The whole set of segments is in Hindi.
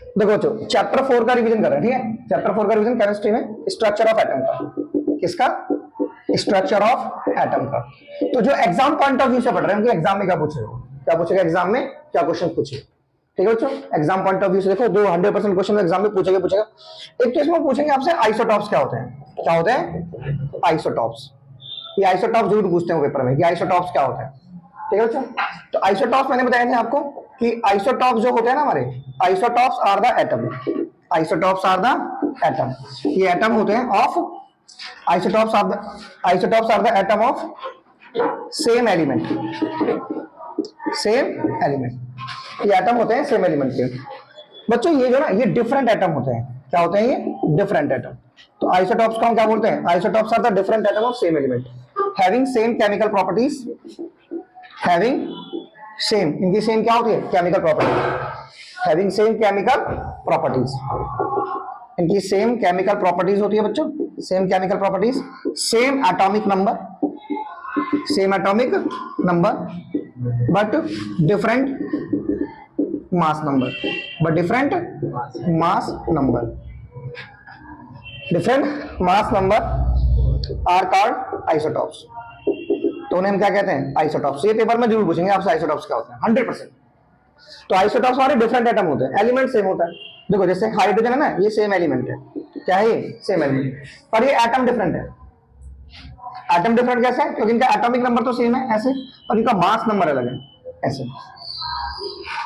देखो बच्चों, चैप्टर 4 का रिवीजन कर रहे हैं, ठीक है। चैप्टर 4 का रिवीजन केमिस्ट्री में, स्ट्रक्चर ऑफ एटम का। किसका? स्ट्रक्चर ऑफ एटम का। तो जो एग्जाम पॉइंट ऑफ व्यू से पढ़ रहे हैं उनके एग्जाम में क्या पूछेगा, क्या पूछेगा एग्जाम में, क्या क्वेश्चन पूछेगा, ठीक है बच्चों। एग्जाम पॉइंट ऑफ व्यू से देखो, 100% क्वेश्चन एग्जाम में पूछेगा। एक तो इसमें पूछेंगे आपसे आइसोटॉप्स क्या होते हैं, क्या होते हैं आइसोटॉप्स। ये आइसोटॉप्स जरूर पूछते हैं पेपर में कि आइसोटॉप्स क्या होते हैं, ठीक है बच्चों। तो आइसोटॉप्स मैंने बताया था आपको कि आइसोटॉप्स जो होते हैं ना हमारे, isotopes are the atom, isotopes are the atom. ये एटम होते हैं of, isotopes are the atom of same element, same element. ये एटम होते हैं सेम एलिमेंट के बच्चों। ये जो ना, ये डिफरेंट एटम होते हैं। क्या होते हैं ये? Different atom. तो आइसोटॉप्स को हम क्या बोलते हैं? Isotopes are the different atom of same element having same chemical properties, having same, इनकी सेम क्या होती है? Chemical properties. Having same chemical properties, इनकी सेम केमिकल प्रॉपर्टीज होती है बच्चों, same chemical properties, same atomic number, same atomic number but different mass number, but different mass number, different mass number are called isotopes. तो उन्हें हम क्या कहते हैं? आइसोटॉप्स। ये पेपर में जरूर पूछेंगे आपसे आइसोटॉप्स क्या होते हैं, 100%। तो आइसोटॉप्स हमारे डिफरेंट एटम होते हैं, एलिमेंट सेम होता है। देखो जैसे हाइड्रोजन है ना, ये सेम एलिमेंट है, क्या है ये? सेम एलिमेंट, पर ये एटम डिफरेंट है। एटम डिफरेंट कैसे है? क्योंकि इनका एटॉमिक नंबर तो सेम है ऐसे, और इनका मास नंबर अलग है ऐसे।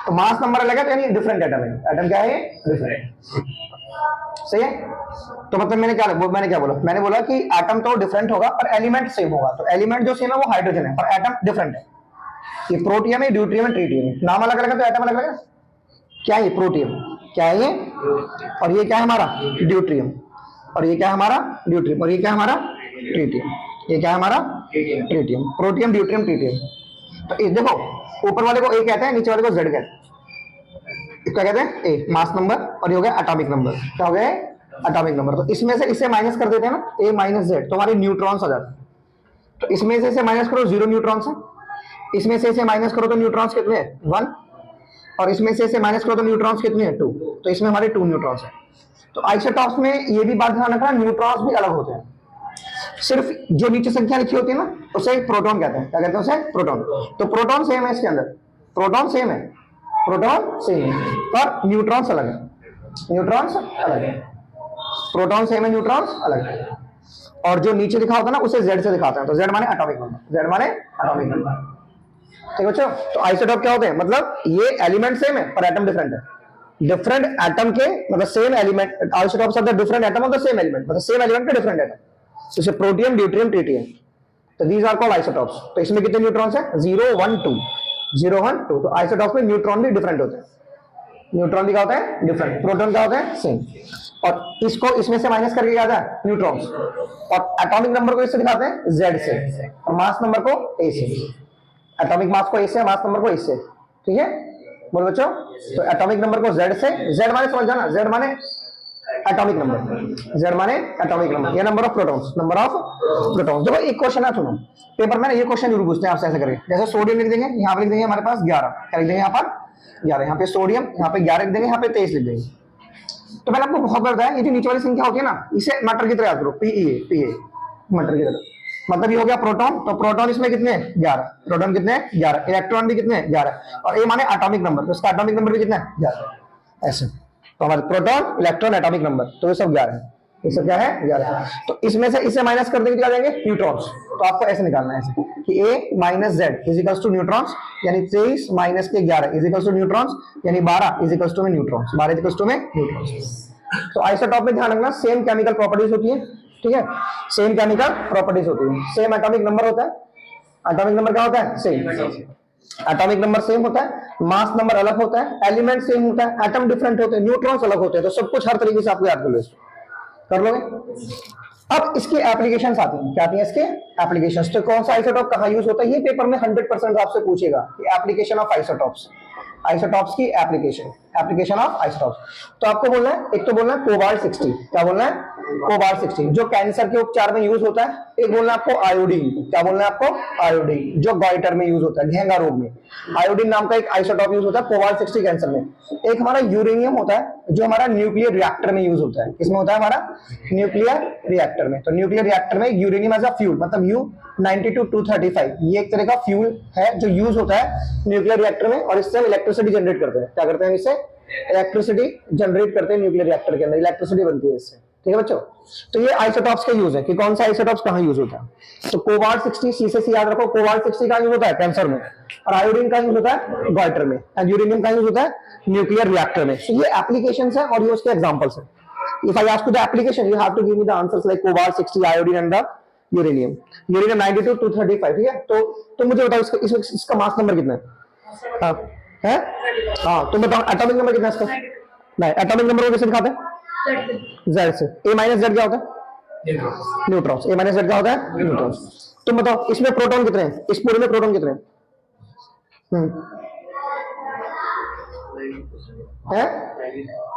तो मास नंबर अलग है तो यानी डिफरेंट एटम है। एटम क्या है? डिफरेंट, सही है। तो मतलब मैंने क्या बोला? मैंने बोला कि एटम तो डिफरेंट होगा पर एलिमेंट सेम होगा। तो एलिमेंट जो सेम है वो हाइड्रोजन है, पर एटम डिफरेंट है। ये प्रोटियम है, ड्यूट्रियम है, ट्रिटियम है। नाम अलग अलग है तो एटम अलग अलग है। क्या है ये? प्रोटियम। क्या है ये? और ये क्या है हमारा? ड्यूट्रियम। और ये क्या है हमारा? ड्यूट्रियम। और ये क्या है हमारा? ट्रिटियम। ये क्या है हमारा? ट्रिटियम। Protium, deuterium, tritium. तो इस देखो, ऊपर वाले को ए कहते हैं, नीचे वाले को जेड कहते हैं। क्या कहते हैं? ए मास नंबर, और ये हो गया एटॉमिक नंबर। क्या हो गया? Atomic number. तो इसमें से इसे माइनस कर देते हैं ना, ए माइनस जेड, तो हमारे न्यूट्रॉन्स आ जाते हैं। तो इसमें से इसे माइनस करो, 0 न्यूट्रॉन्स है। इसमें से इसे माइनस करो तो न्यूट्रॉन्स कितने हैं? 1। और इसमें से इसे माइनस करो तो न्यूट्रॉन्स कितने हैं? 2। तो इसमें हमारे 2 न्यूट्रॉन्स हैं। तो आइसोटॉप्स में ये भी बात ध्यान रखना, न्यूट्रॉन्स भी अलग होते हैं। सिर्फ जो नीचे संख्या लिखी होती है ना, उसे प्रोटॉन कहते हैं। क्या कहते हैं उसे? प्रोटॉन। तो प्रोटॉन सेम है इसके अंदर, प्रोटॉन सेम है, प्रोटॉन सेम है, पर न्यूट्रॉन्स अलग है। न्यूट्रॉन्स अलग है, प्रोटॉन सेम है, न्यूट्रॉन्स अलग है। और जो नीचे लिखा होता है ना, उसे जेड से दिखाते हैं। तो जेड माने एटॉमिक नंबर, जेड माने एटॉमिक नंबर, ठीक है बच्चों। तो आइसोटॉप क्या होते हैं? मतलब ये एलिमेंट सेम है पर एटम डिफरेंट है। डिफरेंट एटम के मतलब same element, isotopes are the different atom of the same element, मतलब सेम एलिमेंट के डिफरेंट एटम। जैसे प्रोटियम, ड्यूट्रियम, ट्रिटियम। तो दीज आर कॉल्ड आइसोटॉप्स। तो इसमें कितने न्यूट्रॉन्स हैं? 0 1 2, 0 1 2। तो आइसोटॉप्स में न्यूट्रॉन भी डिफरेंट होते हैं। न्यूट्रॉन भी क्या होता है? डिफरेंट। प्रोटॉन क्या होता है? सेम। और इसको इसमें से माइनस करके क्या आता है? न्यूट्रॉन्स। और एटॉमिक नंबर को इससे दिखाते हैं जेड से, और मास नंबर को ए से। एटॉमिक मास को ए से, मास नंबर को ए से, ठीक है बोलो बच्चों। तो एटॉमिक नंबर को जेड से, जेड माने समझ जाना, जेड माने एटॉमिक नंबर, जेड माने एटॉमिक नंबर, ये number of protons, number of protons. देखो एक क्वेश्चन है, सुनो पेपर में ना, ये क्वेश्चन जरूर पूछते हैं आपसे ऐसे करके। जैसे सोडियम लिख देंगे, यहाँ पे लिख देंगे हमारे पास 11, क्या लिख देंगे यहाँ पर? 11। यहाँ पे सोडियम, यहाँ पे 11 लिख देंगे, यहाँ पे 23 लिख देंगे। तो मैंने आपको बहुत बार बताया, ये जो नीचे वाली संख्या होती है ना, इसे मटर की तरह याद करो, पीए, मटर की तरह। मतलब ये हो गया प्रोटॉन। तो प्रोटॉन इसमें कितने हैं? 11। प्रोटॉन कितने हैं? 11। इलेक्ट्रॉन भी कितने हैं? 11। और ए माने एटॉमिक नंबर, तो इसका एटॉमिक नंबर भी कितना है? 11। ऐसे तो हमारे प्रोटॉन, इलेक्ट्रॉन, एटॉमिक नंबर, तो ये सब 11 है। ये सब क्या है? 11 है। तो इसमें से इसे माइनस कर देंगे, क्या जाएंगे? न्यूट्रॉन्स। तो आपको ऐसे निकालना है ऐसे कि a minus z is equals to neutrons, यानी 23 माइनस के 11 इज इक्वल्स टू न्यूट्रॉन्स, यानी 12 इज इक्वल्स टू में न्यूट्रॉन्स, 12 इज इक्वल्स टू में न्यूट्रॉन्स। तो आइसोटॉप में ध्यान रखना, सेम केमिकल प्रॉपर्टीज होती है, ठीक है। सेम केमिकल प्रॉपर्टीज होती है, सेम एटॉमिक नंबर होता है। एटॉमिक नंबर क्या होता है? सेम। एटॉमिक नंबर सेम होता है, मास नंबर अलग होता है, एलिमेंट सेम होता है, एटम डिफरेंट होते हैं, न्यूट्रॉन्स अलग होते हैं। तो सब कुछ हर तरीके से आपको याद कर लो, कर लोगे। अब इसकी एप्लीकेशंस आती हैं, क्या आती हैं इसके? एप्लीकेशंस। तो कौन सा आइसोटॉप कहाँ यूज होता है, ये पेपर में 100% आपसे पूछेगा कि एप्लीकेशन ऑफ आइसोटॉप्स, आइसोटॉप्स की एप्लीकेशन, एप्लीकेशन ऑफ आइसोटॉप्स। तो आपको बोलना है, एक तो बोलना है कोबाल्ट 60, क्या बोलना है? कोबाल्ट 60 जो कैंसर के उपचार में यूज होता है। एक बोलना आपको आयोडीन, क्या बोलना है आपको, आयोडीन, जो गॉइटर में यूज होता है, घेंगा रोग में आयोडीन नाम का एक आइसोटॉप यूज होता है कोबाल्ट 60 कैंसर में। एक हमारा यूरेनियम होता है जो हमारा न्यूक्लियर रिएक्टर में यूज होता है। किसमें होता है, हमारा न्यूक्लियर रिएक्टर में। तो न्यूक्लियर रिएक्टर में यूरेनियम एज अ फ्यूल, मतलब U-92-235 ये एक तरह का फ्यूल है जो यूज होता है न्यूक्लियर रिएक्टर में, और इससे हम इलेक्ट्रिसिटी जनरेट करते हैं। क्या करते हैं, इससे इलेक्ट्रिसिटी जनरेट करते हैं न्यूक्लियर रिएक्टर के अंदर, इलेक्ट्रिसिटी बनती है इससे। ठीक है बच्चों, तो ये आइसोटॉप्स का यूज है कि कौन सा आइसोटॉप्स कहां यूज होता है। तो कोबाल्ट 60 सी से याद रखो, कोबाल्ट 60 का यूज होता है कैंसर में, और आयोडीन का यूज होता है गॉइटर में, एंड यूरेनियम का यूज होता है न्यूक्लियर रिएक्टर में। तो ये एप्लीकेशंस है और ये उसके एग्जांपल्स है। If I ask you the application you have to give me the answers like cobalt 60, iodine and the uranium. Uranium 92-235, ठीक है। तो मुझे बताओ इसका मास नंबर कितना है? हाँ है, हाँ तुम बताओ एटॉमिक नंबर कितना है इसका? नहीं, एटॉमिक नंबर को कैसे दिखाते हैं? Z से। A माइनस Z क्या होता है? न्यूट्रॉन्स। A माइनस Z क्या होता है? न्यूट्रॉन्स। तुम बताओ इसमें प्रोटॉन कितने हैं, इस पूरे में प्रोटॉन कितने हैं?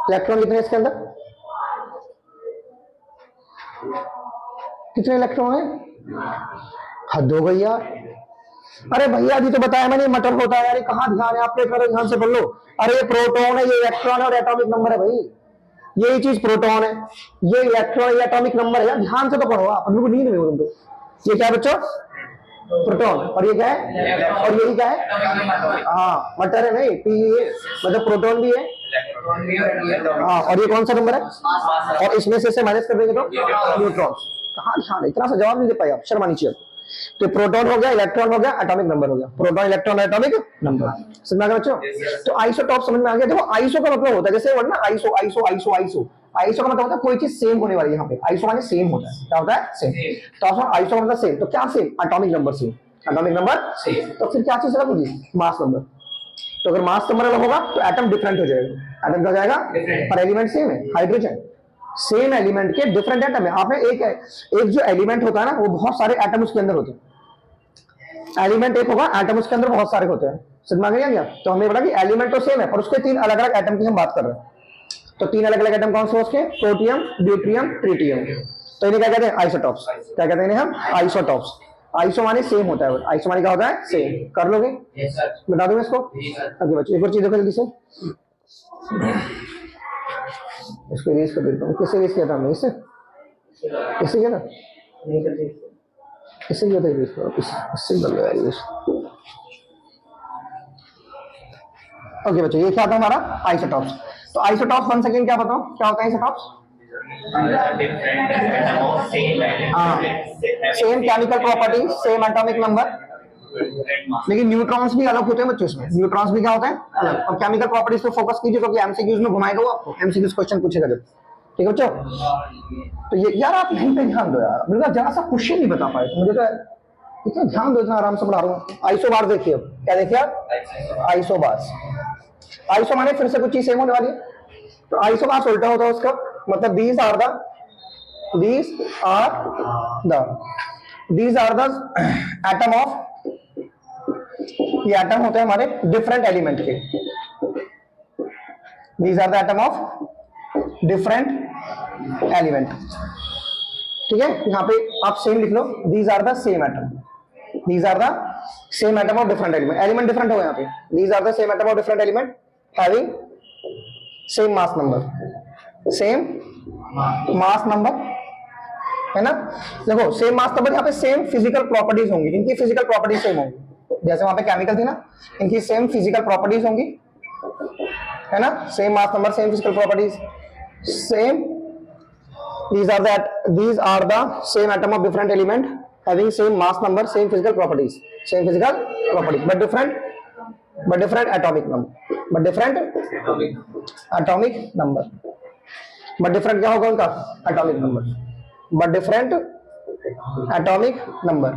इलेक्ट्रॉन कितने हैं इसके अंदर? कितने इलेक्ट्रॉन है? हद हो गई यार। अरे भैया अभी तो बताया मैंने मटर होता है यार, कहाँ ध्यान है आपके, थोड़ा ध्यान से पढ़ लो। अरे ये प्रोटॉन है, ये इलेक्ट्रॉन है और एटॉमिक नंबर है भाई। यही चीज प्रोटॉन है, ये इलेक्ट्रॉन, ये एटॉमिक नंबर है यार, ध्यान से तो पढ़ो आप, बिल्कुल नींद में हो तुम तो। ये क्या बच्चों? प्रोटॉन। और ये क्या है? और यही क्या है? हाँ मटर है, नहीं पी, मतलब प्रोटॉन भी है हाँ, और ये कौन सा नंबर है? और इसमें से माइनस कर देंगे तो न्यूट्रॉन। कहाँ ध्यान है, इतना सा जवाब नहीं दे पाए आप, शर्मा नीचे। तो प्रोटॉन हो गया, इलेक्ट्रॉन हो गया, एटॉमिक नंबर हो गया। Proton, electron, atomic number. समझ में आ गया बच्चों? तो आइसोटॉप समझ में आ गया। देखो आइसो का मतलब होता है जैसे वर्ड ना iso, iso iso iso iso का मतलब होता है कोई चीज सेम होने वाली है। यहाँ पे आइसो माने सेम होता है। क्या होता है? सेम। तो आइसो मतलब सेम, तो क्या same? Atomic number same, atomic number same. तो फिर क्या चीज अलग होगी? Mass number. तो अगर मास नंबर अलग होगा तो एटम डिफरेंट हो जाएगा। एटम क्या हो जाएगा? पर एलिमेंट सेम है, हाइड्रोजन। सेम एलिमेंट के डिफरेंट एटम है। आपने एक जो एलिमेंट होता है ना, वो बहुत सारे एटम उसके अंदर होते हैं। एलिमेंट एक होगा, एटम उसके अंदर बहुत सारे होते हैं। समझ में आ गया? तो हमने बोला कि एलिमेंट तो सेम है पर उसके 3 अलग अलग एटम की हम बात कर रहे हैं। तो 3 अलग अलग एटम कौन से उसके? Protium, deuterium, tritium. तो इन्हें क्या कहते हैं? आइसोटॉप्स। क्या कहते हैं इन्हें हम? आइसोटॉप्स। आइसो माने सेम होता है, आइसो माने क्या होता है? सेम। कर लोगे? बता दूं इसको? अभी बच्चों एक और चीज देखो जल्दी से, इसको इरेज कर देता हूँ। किससे इरेज किया था हमने? इससे किया था? इससे किया था इरेज, इससे कर लो इरेज। ओके बच्चों, ये क्या था हमारा? आइसोटॉप्स। तो आइसोटॉप्स 1 सेकंड क्या बताओ क्या होता है isotopes? Same chemical property, same atomic number, लेकिन न्यूट्रॉन्स भी अलग होते हैं बच्चों इसमें। न्यूट्रॉन्स भी क्या होता है? अलग। और केमिकल प्रॉपर्टीज पे फोकस कीजिए क्योंकि एमसीक्यूज में घुमाएगा वो आपको, एमसीक्यूज क्वेश्चन पूछेगा जब। ठीक है बच्चों? तो ये यार आप यहीं पे ध्यान दो यार, बिल्कुल जरा सा क्वेश्चन नहीं बता पाए तो मुझे तो इतना ध्यान दो, इतना आराम से पढ़ा रहा हूँ। आइसोबार देखिए, क्या देखिए आप? आइसोबार्स। आइसो माने फिर से कुछ चीज सेम होने वाली है। तो आइसोबार्स उल्टा होता है उसका, मतलब these are the atom of, ये एटम होते हैं हमारे डिफरेंट एलिमेंट के। These are the atom of different element। ठीक है, यहाँ पे आप सेम लिख लो, these are the same atom, these are the same atom of different element। Element different हो यहाँ पे। These are the same atom of different element having same mass number, same mass number, है ना? देखो सेम मास नंबर, यहाँ पे सेम फिजिकल प्रॉपर्टीज होंगी, इनकी फिजिकल प्रॉपर्टीज सेम होंगी। जैसे वहां पे केमिकल थी ना, इनकी सेम फिजिकल प्रॉपर्टीज होंगी, है ना? Same mass number, same physical properties, same. these are the same atom of different element having same mass number, same physical properties, but different atomic number, but different क्या होगा उनका? atomic number, but different atomic number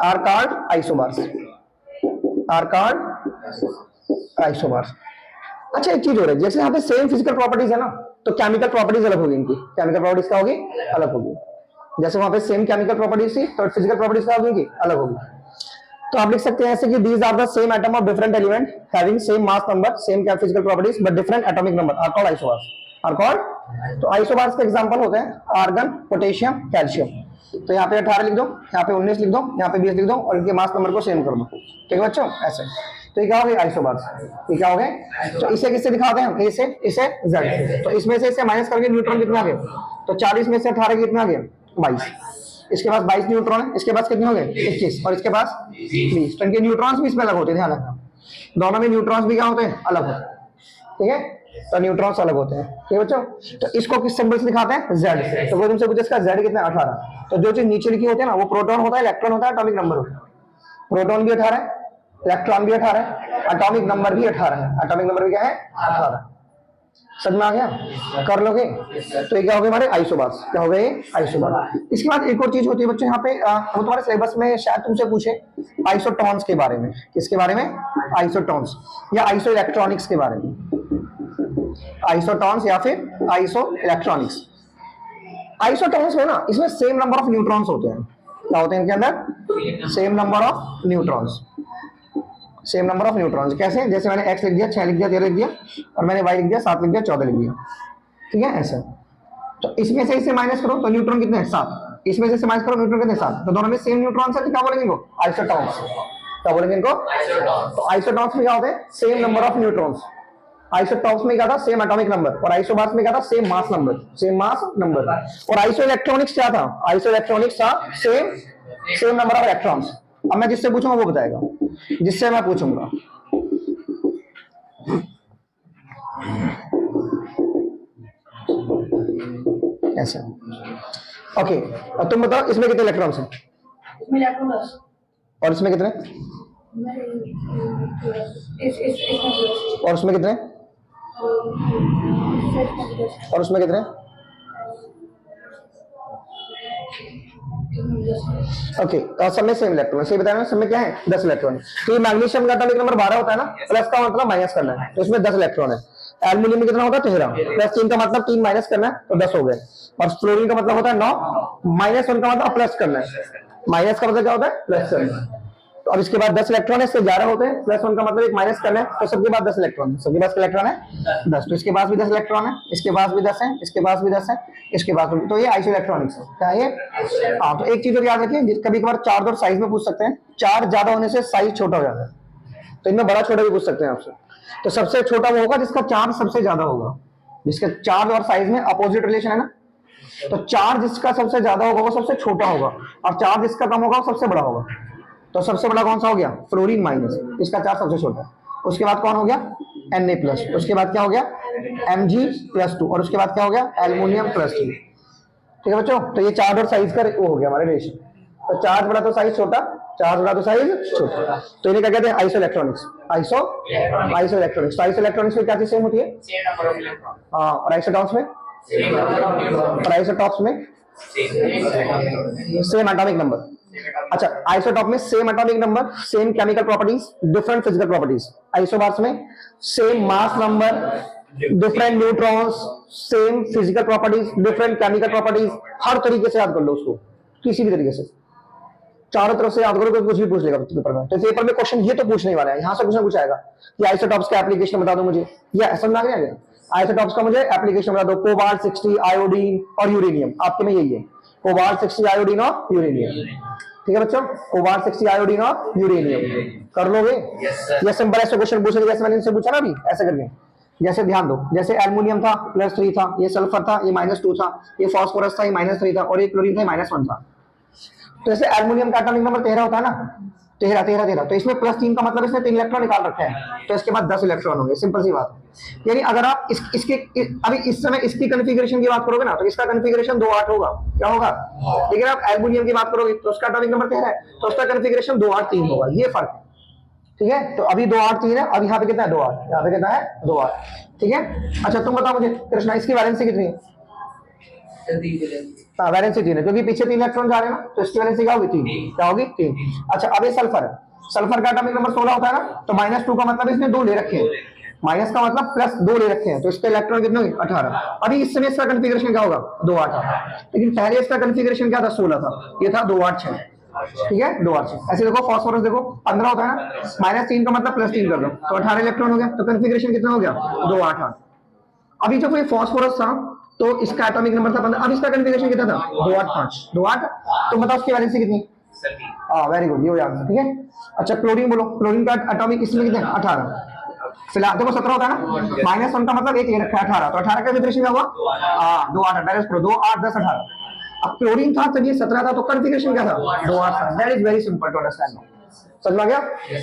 are called isobars। अच्छा एक चीज हो रही है, जैसे यहाँ पे सेम फिजिकल प्रॉपर्टीज है ना, तो केमिकल प्रॉपर्टीज अलग होगी। इनकी केमिकल प्रॉपर्टीज क्या होगी? अलग होगी। जैसे वहां पे सेम केमिकल प्रॉपर्टीज थी तो फिजिकल प्रॉपर्टीज क्या होगी? अलग होगी। तो आप लिख सकते हैं ऐसे कि these are the same atom of different element having same mass number, same physical properties but different atomic number are called isobars। Are called, तो आइसोबार्स के एग्जांपल होते हैं आर्गन, पोटेशियम, कैल्शियम। तो यहाँ पे 18 लिख दो, यहाँ पे 19 लिख दो, यहाँ पे 20 लिख दो और इनके मास नंबर को सेम कर दो। ठीक है बच्चों, ऐसे। तो ये क्या हो गया आइसोबार्स, ये क्या हो गए। तो इसे किससे दिखाते हैं हम, ए से, इसे जेड से। तो इसमें से इसे माइनस करके न्यूट्रॉन कितना आ गया, तो 40 में से 18 कितना आ गया 22। इसके पास 22 न्यूट्रॉन है, इसके पास कितने हो गए 21 और इसके पास 20। तो इनके न्यूट्रॉन्स भी इसमें अलग होते हैं, ध्यान रखना। दोनों में न्यूट्रॉन्स भी क्या होते हैं, अलग होते हैं। ठीक है, तो न्यूट्रॉन्स अलग होते हैं। ठीक है बच्चों, तो इसको किस सिंबल से दिखाते हैं, जेड से। तो वो तुमसे पूछे इसका जेड कितना है, 18। तो जो चीज नीचे लिखी होती है ना, वो प्रोटॉन होता है, इलेक्ट्रॉन होता है, एटॉमिक नंबर होता है। प्रोटॉन भी 18 है, इलेक्ट्रॉन भी 18 है, एटॉमिक नंबर भी 18 है। एटॉमिक नंबर भी क्या है, 18। समझ में आ गया, कर लोगे। तो ये क्या हो गए हमारे आइसोबार्स, क्या हो गए आइसोबार। इसके बाद एक और चीज होती है बच्चों यहाँ पे, वो तुम्हारे सिलेबस में शायद तुमसे पूछे आइसोटॉन्स के बारे में। किसके बारे में, आइसोटॉन्स या आइसो इलेक्ट्रॉनिक्स के बारे में। आइसोटॉन्स या फिर आइसो इलेक्ट्रॉनिक्स। आइसोटॉन्स में ना, इसमें सेम नंबर ऑफ न्यूट्रॉन्स होते हैं। क्या होते हैं इनके अंदर, same number of neutrons. Same number of neutrons कैसे, जैसे मैंने x लिख दिया, 6 लिख दिया, 13 लिख दिया, और मैंने y लिख दिया, 7 लिख दिया, 14 लिख दिया। ठीक है, ऐसा। तो इसमें से इसे माइनस करो तो न्यूट्रॉन कितने हैं, 7। इसमें से माइनस करो, न्यूट्रॉन कितने, 7। तो दोनों में सेम न्यूट्रॉन्स है, तो क्या बोलेंगे इनको, आइसोटॉन्स। क्या बोलेंगे इनको, तो आइसोटॉन्स में क्या होते हैं, same number of neutrons. Isotopes में क्या था, सेम एटॉमिक नंबर। और आइसोबार्स में क्या था, same mass number, same mass number. और आइसो इलेक्ट्रॉनिक्स क्या था, आइसो इलेक्ट्रॉनिक्स था सेम नंबर ऑफ इलेक्ट्रॉन्स। अब मैं जिससे पूछूंगा वो बताएगा, जिससे मैं पूछूंगा। ऐसा, ओके। अब तुम बताओ इसमें कितने इलेक्ट्रॉन्स हैं, इसमें इलेक्ट्रॉन 10 और इसमें कितने, और उसमें कितने, और उसमें कितने, ओके। सब में सेम इलेक्ट्रॉन, सही बताया ना, सब में क्या है 10 इलेक्ट्रॉन। तो ये मैग्नीशियम का एटॉमिक नंबर 12 होता है ना, प्लस का मतलब माइनस करना है, तो इसमें 10 इलेक्ट्रॉन है। एल्युमिनियम में कितना होता है 13, प्लस 3 का मतलब 3 माइनस करना है, तो 10 हो गए। और फ्लोरीन का मतलब होता है 9, माइनस 1 का मतलब प्लस करना है, माइनस का मतलब क्या होता है, प्लस करना है। तो अब इसके बाद 10 इलेक्ट्रॉन है, इससे 11 होते हैं, प्लस 1 का मतलब एक माइनस करना है, तो सबके पास 10 इलेक्ट्रॉन है। सबके पास इलेक्ट्रॉन है 10। तो इसके पास भी 10 इलेक्ट्रॉन है, इसके पास भी 10 है, इसके पास भी 10 है, इसके पास भी। तो ये आइसो इलेक्ट्रॉनिक्स है, क्या है। हाँ, तो एक चीज और याद रखिए, कभी कभार चार्ज और साइज में पूछ सकते हैं। चार्ज ज्यादा होने से साइज छोटा हो जाता है, तो इनमें बड़ा छोटा भी पूछ सकते हैं आपसे। तो सबसे छोटा वो होगा जिसका चार्ज सबसे ज्यादा होगा, जिसके चार्ज और साइज में अपोजिट रिलेशन है ना। तो चार्ज जिसका सबसे ज्यादा होगा वो सबसे छोटा होगा, और चार्ज जिसका कम होगा वो सबसे बड़ा होगा। तो सबसे बड़ा कौन सा हो गया, फ्लोरीन माइनस, इसका चार्ज सबसे छोटा। उसके बाद कौन हो गया, Na प्लस। उसके बाद क्या हो गया, Mg+2। और उसके बाद क्या हो गया, एल्युमिनियम +2। ठीक है बच्चों, तो ये चार्ज और साइज का वो हो गया हमारे रिलेशन। तो चार्ज बड़ा तो साइज छोटा, चार्ज बड़ा तो साइज छोटा। तो इन्हें क्या कहते हैं, आइसो इलेक्ट्रॉनिक्स। Iso electronics. तो आइसो इलेक्ट्रॉनिक्स में क्या चीज सेम होती है, हाँ। और आइसोटॉप्स में, और आइसोटॉप्स में सेम एटॉमिक नंबर। अच्छा, आइसोटॉप में same atomic number, same chemical properties, different physical properties. Isobars में same mass number, different neutrons, same physical properties, different chemical properties. हर तरीके से याद कर लो उसको, किसी भी तरीके से, चारों तरफ से याद करो, कुछ भी पूछ लेगा पेपर में। तो पेपर में क्वेश्चन ये तो पूछने वाला है, यहां से कुछ ना कुछ आएगा कि आइसोटॉप्स का एप्लीकेशन बता दो मुझे, या समझ आ गया। आइसोटॉप्स का मुझे एप्लीकेशन बता दो, कोबाल्ट 60, आयोडीन और यूरेनियम। आपके में यही है, कोबाल्ट 60, आयोडीन और यूरेनियम। ठीक है बच्चों, कोबाल्ट 60, आयोडीन और यूरेनियम। कर लोगे, ये सिंपल ऐसे क्वेश्चन पूछेंगे जैसे मैंने इनसे पूछा ना अभी, ऐसे करके। जैसे ध्यान दो, जैसे एल्युमिनियम था +3 था, ये सल्फर था, ये -2 था, ये फास्फोरस था, ये -3 था, और ये क्लोरीन था, ये -1 था। तो जैसे एल्युमिनियम का एटॉमिक नंबर 13 होता है ना, 13। तो इसमें +3 का मतलब इसने 3 इलेक्ट्रॉन निकाल रखा है, तो इसके बाद 10 इलेक्ट्रॉन होंगे। सिंपल सी बात है। यानी अगर आप इसके अभी इस समय इसकी कॉन्फ़िगरेशन की बात करोगे ना, तो इसका कॉन्फ़िगरेशन 2-8 होगा। क्या होगा, लेकिन आप एल्युमिनियम की बात करोगे तो उसका एटॉमिक नंबर 13 है, तो उसका कॉन्फ़िगरेशन 2-8-3 होगा। ये फर्क है। ठीक है, तो अभी 2-8-3 है, अब यहाँ पे कितना है 2-8, यहाँ पे कितना है 2-8। ठीक है, अच्छा तुम बताओ मुझे कृष्णा, इसकी वैलेंसी कितनी है। हाँ, वैलेंसी 3 है, क्योंकि पीछे 3 इलेक्ट्रॉन जा रहे हैं ना, तो इसकी वैलेंसी क्या होगी 3। क्या होगी 3। अच्छा, अब ये सल्फर है, सल्फर का एटॉमिक नंबर 16 होता है ना, तो -2 का मतलब इसने 2 ले रखे हैं, माइनस का मतलब +2 ले रखे हैं, तो इसके इलेक्ट्रॉन कितने होंगे 18। अभी इस समय इसका कॉन्फ़िगरेशन क्या होगा 2-8, लेकिन पहले इसका कॉन्फ़िगरेशन क्या था 16 था, ये था 2-8-6। ठीक है, 2-8-6। ऐसे देखो, फास्फोरस देखो 15 होता है ना, -3 का मतलब +3 कर दो, तो 18 इलेक्ट्रॉन हो गया। तो कॉन्फ़िगरेशन कितना हो गया 2-8-8। अभी जब ये फास्फोरस था तो इसका एटॉमिक नंबर था 15, अब इसका कॉन्फ़िगरेशन कितना था 285 28। तो बताओ उसकी वैलेंसी कितनी? हाँ वेरी गुड, ये हो जाएगा ठीक है। अच्छा क्लोरीन बोलो, क्लोरीन का एटॉमिक इसमें कितने 18। फिलहाल देखो 17 होता है ना, -1 का मतलब एक ये रखा है 18, तो 18 का कॉन्फ़िगरेशन क्या हुआ? हाँ 2 8 डायरेक्ट करो 2 8 10 18। अब क्लोरीन था तब ये 17 था, तो कॉन्फ़िगरेशन क्या था 2 8। That is very simple to understand. समझ में आ गया?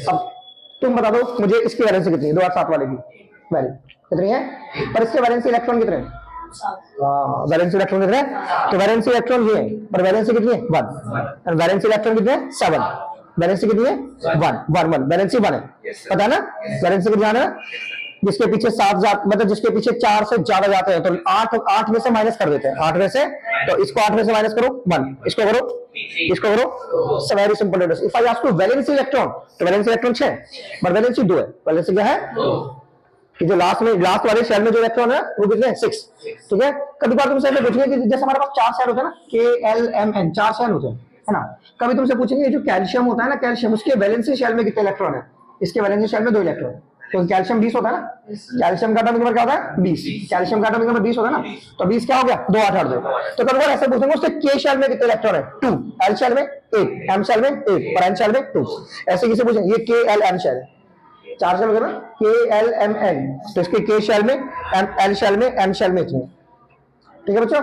अब तुम बता दो मुझे इसकी वैलेंसी कितनी है 2 8 7 वाले की वैल्यू कितनी है, पर इसके वैलेंसी इलेक्ट्रॉन कितने हैं? वैलेंसी इलेक्ट्रॉन कितने हैं? तो वैलेंसी इलेक्ट्रॉन ये है, पर वैलेंसी कितनी है 1, और वैलेंसी इलेक्ट्रॉन कितने हैं 7, वैलेंसी कितनी है 1 वैलेंसी 1 है, पता है ना वैलेंसी कितनी है? जिसके पीछे 7 मतलब जिसके पीछे 4 से ज्यादा जाते हैं तो 8 में से माइनस कर देते हैं, 8 में से, तो इसको 8 में से माइनस करो 1, इसको करो so very simple. If I ask you valency electron, तो वैलेंसी इलेक्ट्रॉन 6 पर वैलेंसी 2 है, वैलेंसी क्या है? कि जो लास्ट वाले शेल में जो इलेक्ट्रॉन है वो कितने हैं 6, ठीक है। कभी बार तुमसे ऐसे पूछेंगे कि जैसे हमारे पास 4 शेल होते हैं ना, KLMN 4 शेल होते हैं है ना, कभी तुमसे पूछेंगे जो कैल्शियम होता है ना, कैल्शियम उसके वैलेंसी शेल में कितने इलेक्ट्रॉन है? इसके वैलेंसी शेल में 2 इलेक्ट्रॉन, तो कैल्शियम 20 होता है ना, कैल्शियम का एटॉमिक नंबर क्या होता है 20, कैल्शियम का एटॉमिक नंबर 20 होता है ना, तो 20 क्या हो गया 2 8 8 2। तो कभी बार ऐसे पूछेंगे उसके K शेल में कितने इलेक्ट्रॉन है 2, L शेल में 1, M शेल में 1, और N शेल में 2। ऐसे किसे पूछेंगे ये KLM शेल है, 4 शेल हो गए ना KLMN, तो इसके K शेल में, L शेल में, M शेल में इतने, ठीक है बच्चों।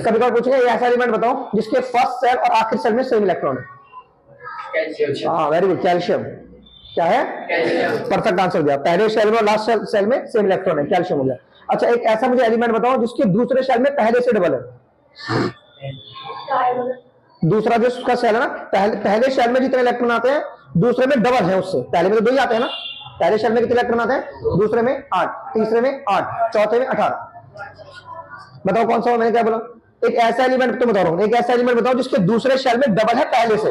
कभी कभी पूछेंगे ये ऐसा एलिमेंट बताओ जिसके फर्स्ट सेल और आखिरी सेल में सेम इलेक्ट्रॉन है। हाँ वेरी गुड, कैल्शियम क्या है? परफेक्ट आंसर दिया, पहले शेल में और लास्ट सेल में सेम इलेक्ट्रॉन है, कैल्शियम हो गया। अच्छा एक ऐसा मुझे एलिमेंट बताओ जिसके दूसरे शेल में पहले से डबल है। दूसरा जो उसका सेल है ना, पहले शेल में जितने इलेक्ट्रॉन आते हैं दूसरे में डबल है उससे, पहले में तो 2 ही आते हैं ना, पहले शेल में कितने इलेक्ट्रॉन आते हैं? दूसरे में 8, तीसरे में 8, चौथे में 18। बताओ कौन सा? मैंने क्या बोला? एक ऐसा एलिमेंट तो बता रहा हूं, एक ऐसा एलिमेंट बताओ जिसके दूसरे शेल में डबल है पहले से।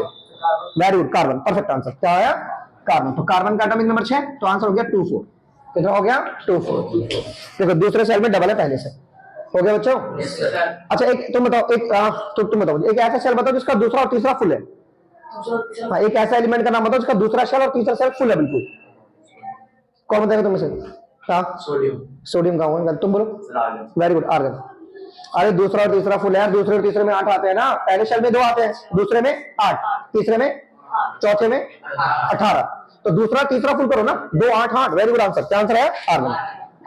Very good, carbon, perfect answer क्या आया? कार्बन। तो कार्बन का एटॉमिक नंबर 6, तो आंसर हो गया 24। कितना हो गया 24। देखो दूसरे सेल में डबल है पहले से, हो गया बच्चों। अच्छा एक तुम बताओ, तुम बताओ एक ऐसा सेल बताओ जिसका दूसरा और तीसरा फुल है। हाँ एक ऐसा एलिमेंट का नाम बताओ जिसका दूसरा शेल और तीसरा सेल फुल है बिल्कुल। कौन बताएगा तुम से? सोडियम का होगा, तुम बोलो। Very good, argon. अरे दूसरा और तीसरा फुल है, दूसरे और तीसरे में 8 आते हैं ना, पहले शेल में 2 आते हैं, दूसरे में 8, तीसरे में, चौथे में 18, तो दूसरा तीसरा फुल करो ना, 2 8 8। वेरी गुड आंसर, क्या आंसर है? आर्गन।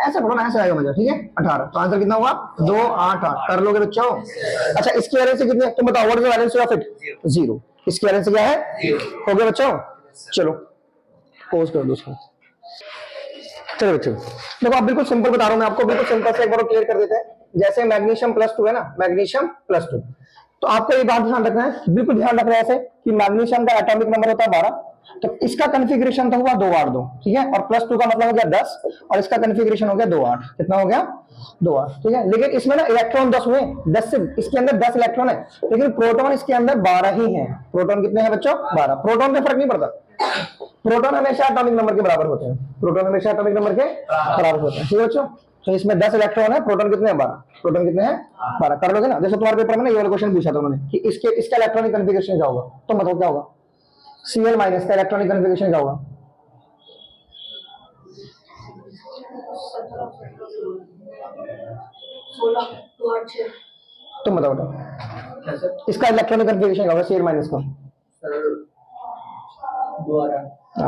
ऐसे बोलो ना, ऐसे आएगा मजा, ठीक है 18, तो आंसर कितना हुआ 2 8 8। कर लोगे बच्चों? अच्छा इसकी वैलेंसी कितनी है तुम बताओ? What is the valency of it? 0। इसकी वैलेंसी क्या है? हो गया बच्चों। चलो पोज कर दो उसको। चलो बच्चों देखो आप बिल्कुल सिंपल बता रहा हूं मैं आपको, बिल्कुल सिंपल से एक बार क्लियर कर देते हैं। जैसे मैग्नीशियम +2 है ना, मैग्नीशियम +2, तो आपको ये बात ध्यान रखना है, बिल्कुल ध्यान रखना है ऐसे कि मैग्नीशियम का एटॉमिक नंबर होता है 12, तो इसका कॉन्फ़िगरेशन तो हुआ 2 8 2, ठीक है, और +2 का मतलब हो गया 10, और इसका कॉन्फ़िगरेशन हो गया 2 8। कितना हो गया 2 8, ठीक है। लेकिन इसमें ना इलेक्ट्रॉन 10 हुए, 10 से इसके अंदर 10 इलेक्ट्रॉन है, लेकिन प्रोटॉन इसके अंदर 12 ही है। प्रोटॉन कितने हैं बच्चों? 12। प्रोटॉन में फर्क नहीं पड़ता, प्रोटॉन हमेशा एटॉमिक नंबर के बराबर होते हैं, प्रोटॉन हमेशा एटॉमिक नंबर के बराबर होते हैं, ठीक है बच्चों। तो इसमें 10 इलेक्ट्रॉन है, प्रोटॉन कितने हैं 12, प्रोटॉन कितने हैं 12। कर लोगे ना? जैसे तुम्हारे पेपर में ना ये वाला क्वेश्चन पूछा था उन्होंने कि इसका इलेक्ट्रॉनिक कॉन्फ़िगरेशन क्या होगा, तो बताओ क्या होगा? Cl- का इलेक्ट्रॉनिक कॉन्फ़िगरेशन क्या होगा? तुम बताओ इसका इलेक्ट्रॉनिक कॉन्फ़िगरेशन क्या होगा Cl- का?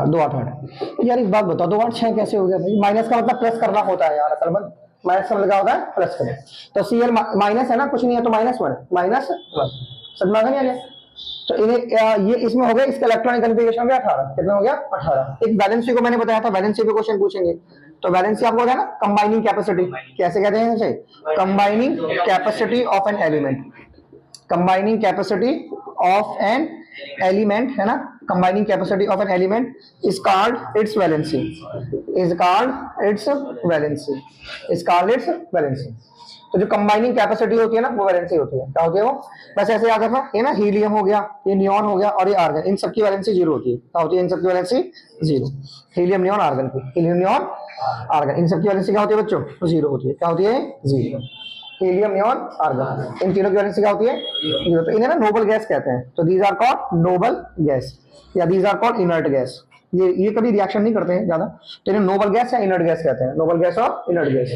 2 8 8। यार एक बात बताओ, 2 8 6 कैसे हो गया भाई? माइनस का मतलब प्लस करना होता है यार, असल में माइनस का मतलब क्या होता है? प्लस करना। तो Cl माइनस है ना, कुछ नहीं है तो -1, -1 समझ में आ गया? तो इन्हें ये इसमें हो गया, इसका इलेक्ट्रॉनिक कॉन्फ़िगरेशन हो गया 18। कितना हो गया 18। एक वैलेंसी को मैंने बताया था, वैलेंसी पे क्वेश्चन पूछेंगे, तो वैलेंसी आपको है ना कंबाइनिंग कैपेसिटी, कैसे कहते हैं इसे? Combining capacity of an element, combining capacity of an element है ना, combining capacity of an element is called its valency, is called its valency, is called its valency. तो जो कंबाइनिंग कैपेसिटी होती है ना वो वैलेंसी होती है। क्या होती है वो? बस ऐसे याद रखना, ये ना हीलियम हो गया, ये नियॉन हो गया और ये आर्गन, इन सबकी वैलेंसी 0 होती है। क्या होती है? इन सबकी वैलेंसी 0। हीलियम नियॉन आर्गन की, हीलियम नियॉन आर्गन, इन सबकी वैलेंसी क्या होती है बच्चों? 0 होती है। क्या होती है? 0। हीलियम नियॉन आर्गन, इन तीनों की वैलेंसी क्या होती है? 0। तो इन्हें ना नोबल गैस कहते हैं, तो these are called noble gas या these are called inert gas. ये कभी रिएक्शन नहीं करते हैं ज्यादा, तो इन्हें नोबल गैस या इनर्ट गैस कहते हैं, नोबल गैस और इनर्ट गैस।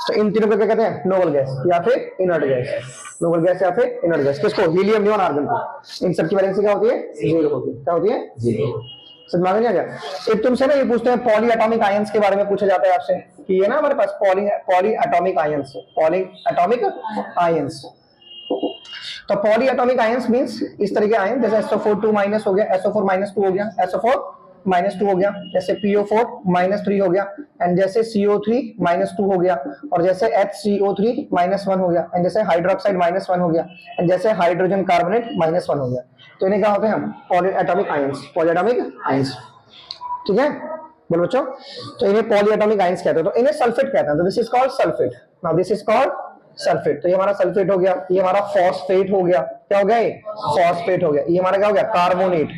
तो इन तीनों को क्या कहते हैं? नोबल गैस या फिर इनर्ट गैस। नोबल गैस या फिर इनर्ट गैस। किसको? हीलियम, नियोन, आर्गन को। इन सबकी वैलेंसी क्या होती है? जीरो होती है। क्या होती है? जीरो। समझ में आ गया? एक तुमसे ना ये पूछते हैं पॉली एटॉमिक आयंस के बारे में पूछा जाता है आपसे कि ये ना हमारे पास poly atomic ions, poly atomic ions. तो पॉली एटॉमिक आयंस मींस इस तरह के आयन, जैसे SO4 2 माइनस हो गया, SO4 माइनस 2 हो गया, SO4 माइनस 2 हो गया, जैसे PO4 माइनस 3 हो गया, एंड जैसे CO3 माइनस 2 हो गया, और जैसे HCO3 माइनस 1 हो गया, एंड जैसे हाइड्रोक्साइड माइनस 1 हो गया, एंड जैसे हाइड्रोजन कार्बोनेट माइनस 1 हो गया। तो इन्हें क्या होते हैं? हम poly atomic ions, poly atomic ions. ठीक है, बोलो बच्चों। तो इन्हें पॉली एटॉमिक आयंस कहते हैं। तो इन्हें सल्फेट कहते हैं। तो this is called sulphate. Now this is called sulphate. तो ये हमारा सल्फेट हो गया, ये हमारा फॉस्फेट हो गया। क्या हो गया? ये फॉस्फेट हो गया। ये हमारा क्या हो गया? कार्बोनेट।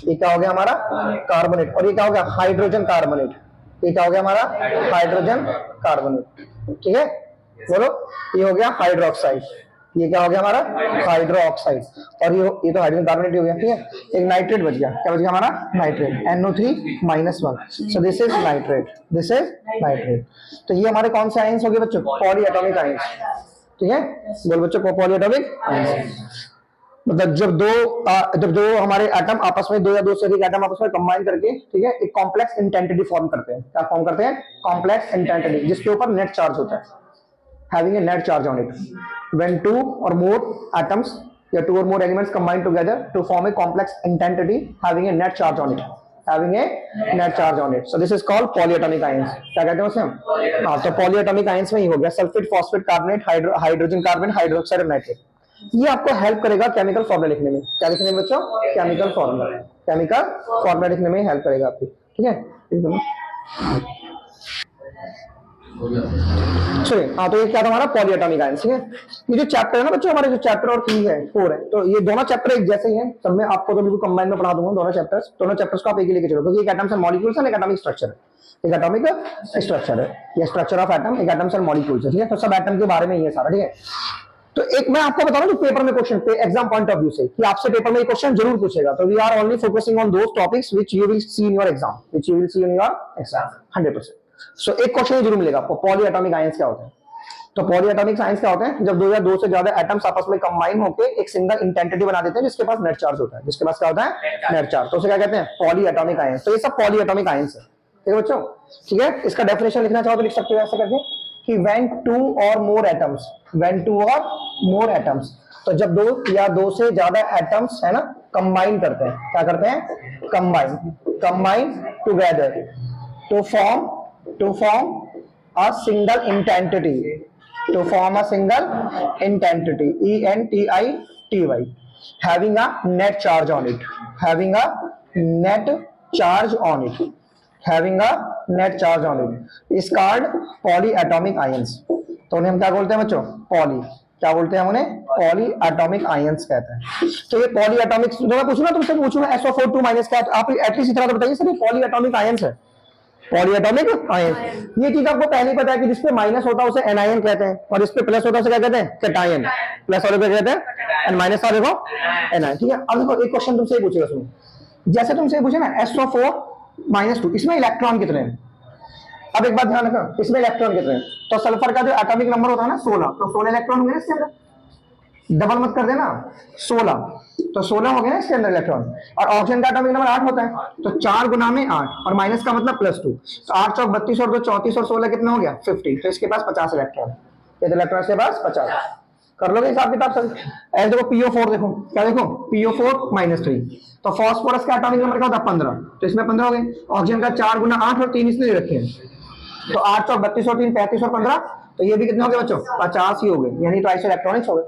ये क्या हो गया? हमारा कार्बोनेट। और ये क्या हो गया? Hydrogen carbonate. ये क्या हो गया? हमारा हाइड्रोजन कार्बोनेट। ठीक है, बोलो। ये हो गया हाइड्रोक्साइड। ये क्या हो गया? हमारा हाइड्रोक्साइड। और ये तो हाइड्रोजन कार्बोनेट हो गया। ठीक है, एक नाइट्रेट बच गया। क्या बच गया? हमारा nitrate, NO3-1। So this is nitrate, this is nitrate. तो ये हमारे कौन से आयंस हो गए बच्चों? Poly atomic ions. ठीक है, बोल बच्चों को पॉली एटॉमिक आयंस मतलब जब दो हमारे एटम आपस में, दो या दो से अधिक एटम आपस में कंबाइन करके, ठीक है, एक कॉम्प्लेक्स इंटेंसिटी फॉर्म करते हैं। क्या फॉर्म करते हैं? कॉम्प्लेक्स इंटेंसिटी, जिसके ऊपर नेट चार्ज होता है, having a net charge on it. When two or more atoms या two or more elements combine together to form a complex entity having a net charge on it, having a net charge on it. So this is called polyatomic ions. क्या कहते हैं उसे हम? हाँ, तो polyatomic ions में ही हो गया sulphate, phosphate, carbonate, hydrogen carbon, hydroxide और नाइट्रेट। ये आपको हेल्प करेगा केमिकल फॉर्मूला लिखने में। क्या लिखने में बच्चों? Chemical formula. केमिकल फॉर्मूला लिखने में हेल्प करेगा आपकी। ठीक है, चलिए। हाँ, तो ये क्या था? हमारा पॉलीएटॉमिक आयंस। ठीक है, ये जो चैप्टर है ना बच्चों, हमारे जो चैप्टर और 3 है 4 है, तो ये दोनों चैप्टर एक जैसे ही हैं। सब में आपको तो बिल्कुल कंबाइन में पढ़ा दूंगा दोनों चैप्टर्स को आप एक ही लेके चलो, क्योंकि एक एटम्स एंड मॉलिक्यूल्स है, एक एटॉमिक स्ट्रक्चर है, एक एटॉमिक स्ट्रक्चर है, ये स्ट्रक्चर ऑफ एटम, एक एटम्स एंड मॉलिक्यूल्स है। ठीक है, तो सब एटम के बारे में ही है सारा। ठीक है, तो एक मैं आपको बता रहा हूं पेपर में क्वेश्चन पे एग्जाम पॉइंट ऑफ व्यू से कि आपसे पेपर में ये क्वेश्चन जरूर पूछेगा। तो we are only focusing on those topics which you will see in your exam, 100%। सो एक क्वेश्चन जरूर मिलेगा आपको, पॉली एटॉमिक आयंस क्या होते हैं। तो पॉली एटॉमिक आयंस क्या होते हैं? जब दो या दो से ज्यादा एटम्स आपस में कंबाइन होकर एक सिंगल इंटेंसिटी बना देते हैं, जिसके पास नेट चार्ज होता है, जिसके पास क्या होता है? Net charge. तो उसे क्या कहते हैं? Poly atomic ions. तो ये सब पॉली एटॉमिक आयंस है। ठीक है बच्चों, ठीक है। इसका डेफिनेशन लिखना चाहो तो लिख सकते हो ऐसे करके कि when two or more atoms, तो जब दो या दो से ज्यादा एटम्स है ना कंबाइन करते हैं, क्या करते हैं? Combine together to form a single entity, ENTITY, having a net charge on it, is called polyatomic ions. तो उन्हें हम क्या बोलते हैं बच्चों? क्या बोलते हैं हम उन्हें? पॉलीएटॉमिक आयंस कहते हैं। तो ये पॉलीएटॉमिक, जो मैं पूछूंगा तुमसे पूछूंगा SO4 2 माइनस क्या, आप एटलीस्ट इतना तो बताइए सर ये पॉलीएटॉमिक आयंस है। पॉलीएटॉमिक आयंस, ये चीज आपको पहले पता है कि जिसपे माइनस होता है उसे एनायन कहते हैं, और जिसपे प्लस होता है उसे क्या कहते हैं? कैटायन। प्लस वाले को कहते हैं एंड माइनस वाले को एनायन। ठीक है, अब देखो एक क्वेश्चन तुमसे पूछेगा, सुनो। जैसे तुमसे पूछे ना SO4-2, इसमें इलेक्ट्रॉन कितने हैं? अब एक बात ध्यान रखना, इसमें इलेक्ट्रॉन कितने हैं? तो सल्फर का जो एटॉमिक नंबर होता है ना 16, तो 16 इलेक्ट्रॉन होंगे इसके अंदर। डबल मत कर देना, 16, तो 16 हो गए ना इसके अंदर इलेक्ट्रॉन। और ऑक्सीजन का एटॉमिक नंबर 8 होता है, तो 4 गुना में 8 और माइनस का मतलब +2, तो 8 चौक 32 और 2 34 और 16 कितना हो गया? 50। तो इसके पास 50 इलेक्ट्रॉन, ये इलेक्ट्रॉन इसके पास 50। कर लोगे हिसाब किताब सब? ऐसे देखो PO4, देखो क्या, देखो PO4-3, तो फॉस्फोरस का एटॉमिक नंबर क्या होता है? 15, तो इसमें 15 हो गए। ऑक्सीजन का 4 गुना 8 और 3 इसलिए रखे हैं, तो 8 चौक 32 और 3 35 और 15, तो ये भी कितने हो गए बच्चों? 50 ही हो गए, यानी तो आइसो इलेक्ट्रॉनिक्स हो गए।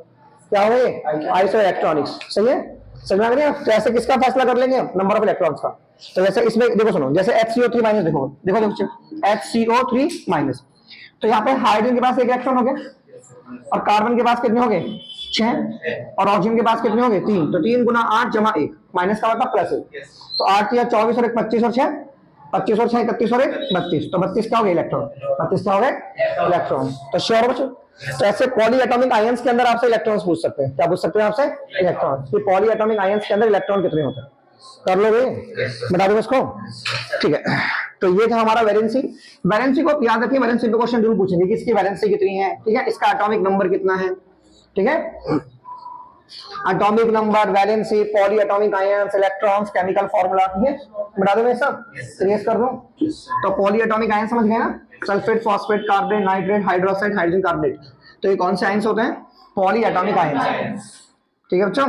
क्या हो गए? Iso electronics. सही है, समझ में आ गया? तो ऐसे किसका फैसला कर लेंगे? नंबर ऑफ इलेक्ट्रॉन्स का। तो वैसे इसमें देखो, सुनो, जैसे HCO3-, देखो HCO3-, तो यहाँ पे हाइड्रोजन के पास 1 इलेक्ट्रॉन हो गया, और कार्बन के पास कितने हो गए? 6, और ऑक्सीजन के पास कितने हो गए? 3, तो 3 गुना 8 जमा 1, माइनस का मतलब +1, तो 8 या 24 और 1 25 और 6 25 और 6 31 और 1 32, तो 32 क्या हो गए? इलेक्ट्रॉन। 32 क्या हो गए? इलेक्ट्रॉन। तो श्योर बच्चों, तो ऐसे पॉलीएटॉमिक आयंस के अंदर आपसे इलेक्ट्रॉन्स पूछ सकते हैं। क्या पूछ सकते हैं आपसे? इलेक्ट्रॉन। कि पॉलीएटॉमिक आयंस के अंदर इलेक्ट्रॉन कितने होते हैं? कर लोगे? बता दो इसको। ठीक है, तो ये था हमारा वैलेंसी। वैलेंसी को याद रखिए, वैलेंसी पे क्वेश्चन जरूर पूछेंगे कि इसकी वैलेंसी कितनी है, ठीक है, इसका एटॉमिक नंबर कितना है, ठीक है, atomic number, valency, poly atomic ions, electrons, chemical formula, ठीक है, बता दो मैं सब सीरियस कर दूं। तो पॉली एटॉमिक आयंस समझ गए ना, sulphate, phosphate, carbonate, nitrate, hydroxide, hydrogen carbonate. तो ये कौन से आयंस होते हैं? पॉली एटॉमिक आयंस, ठीक है बच्चों।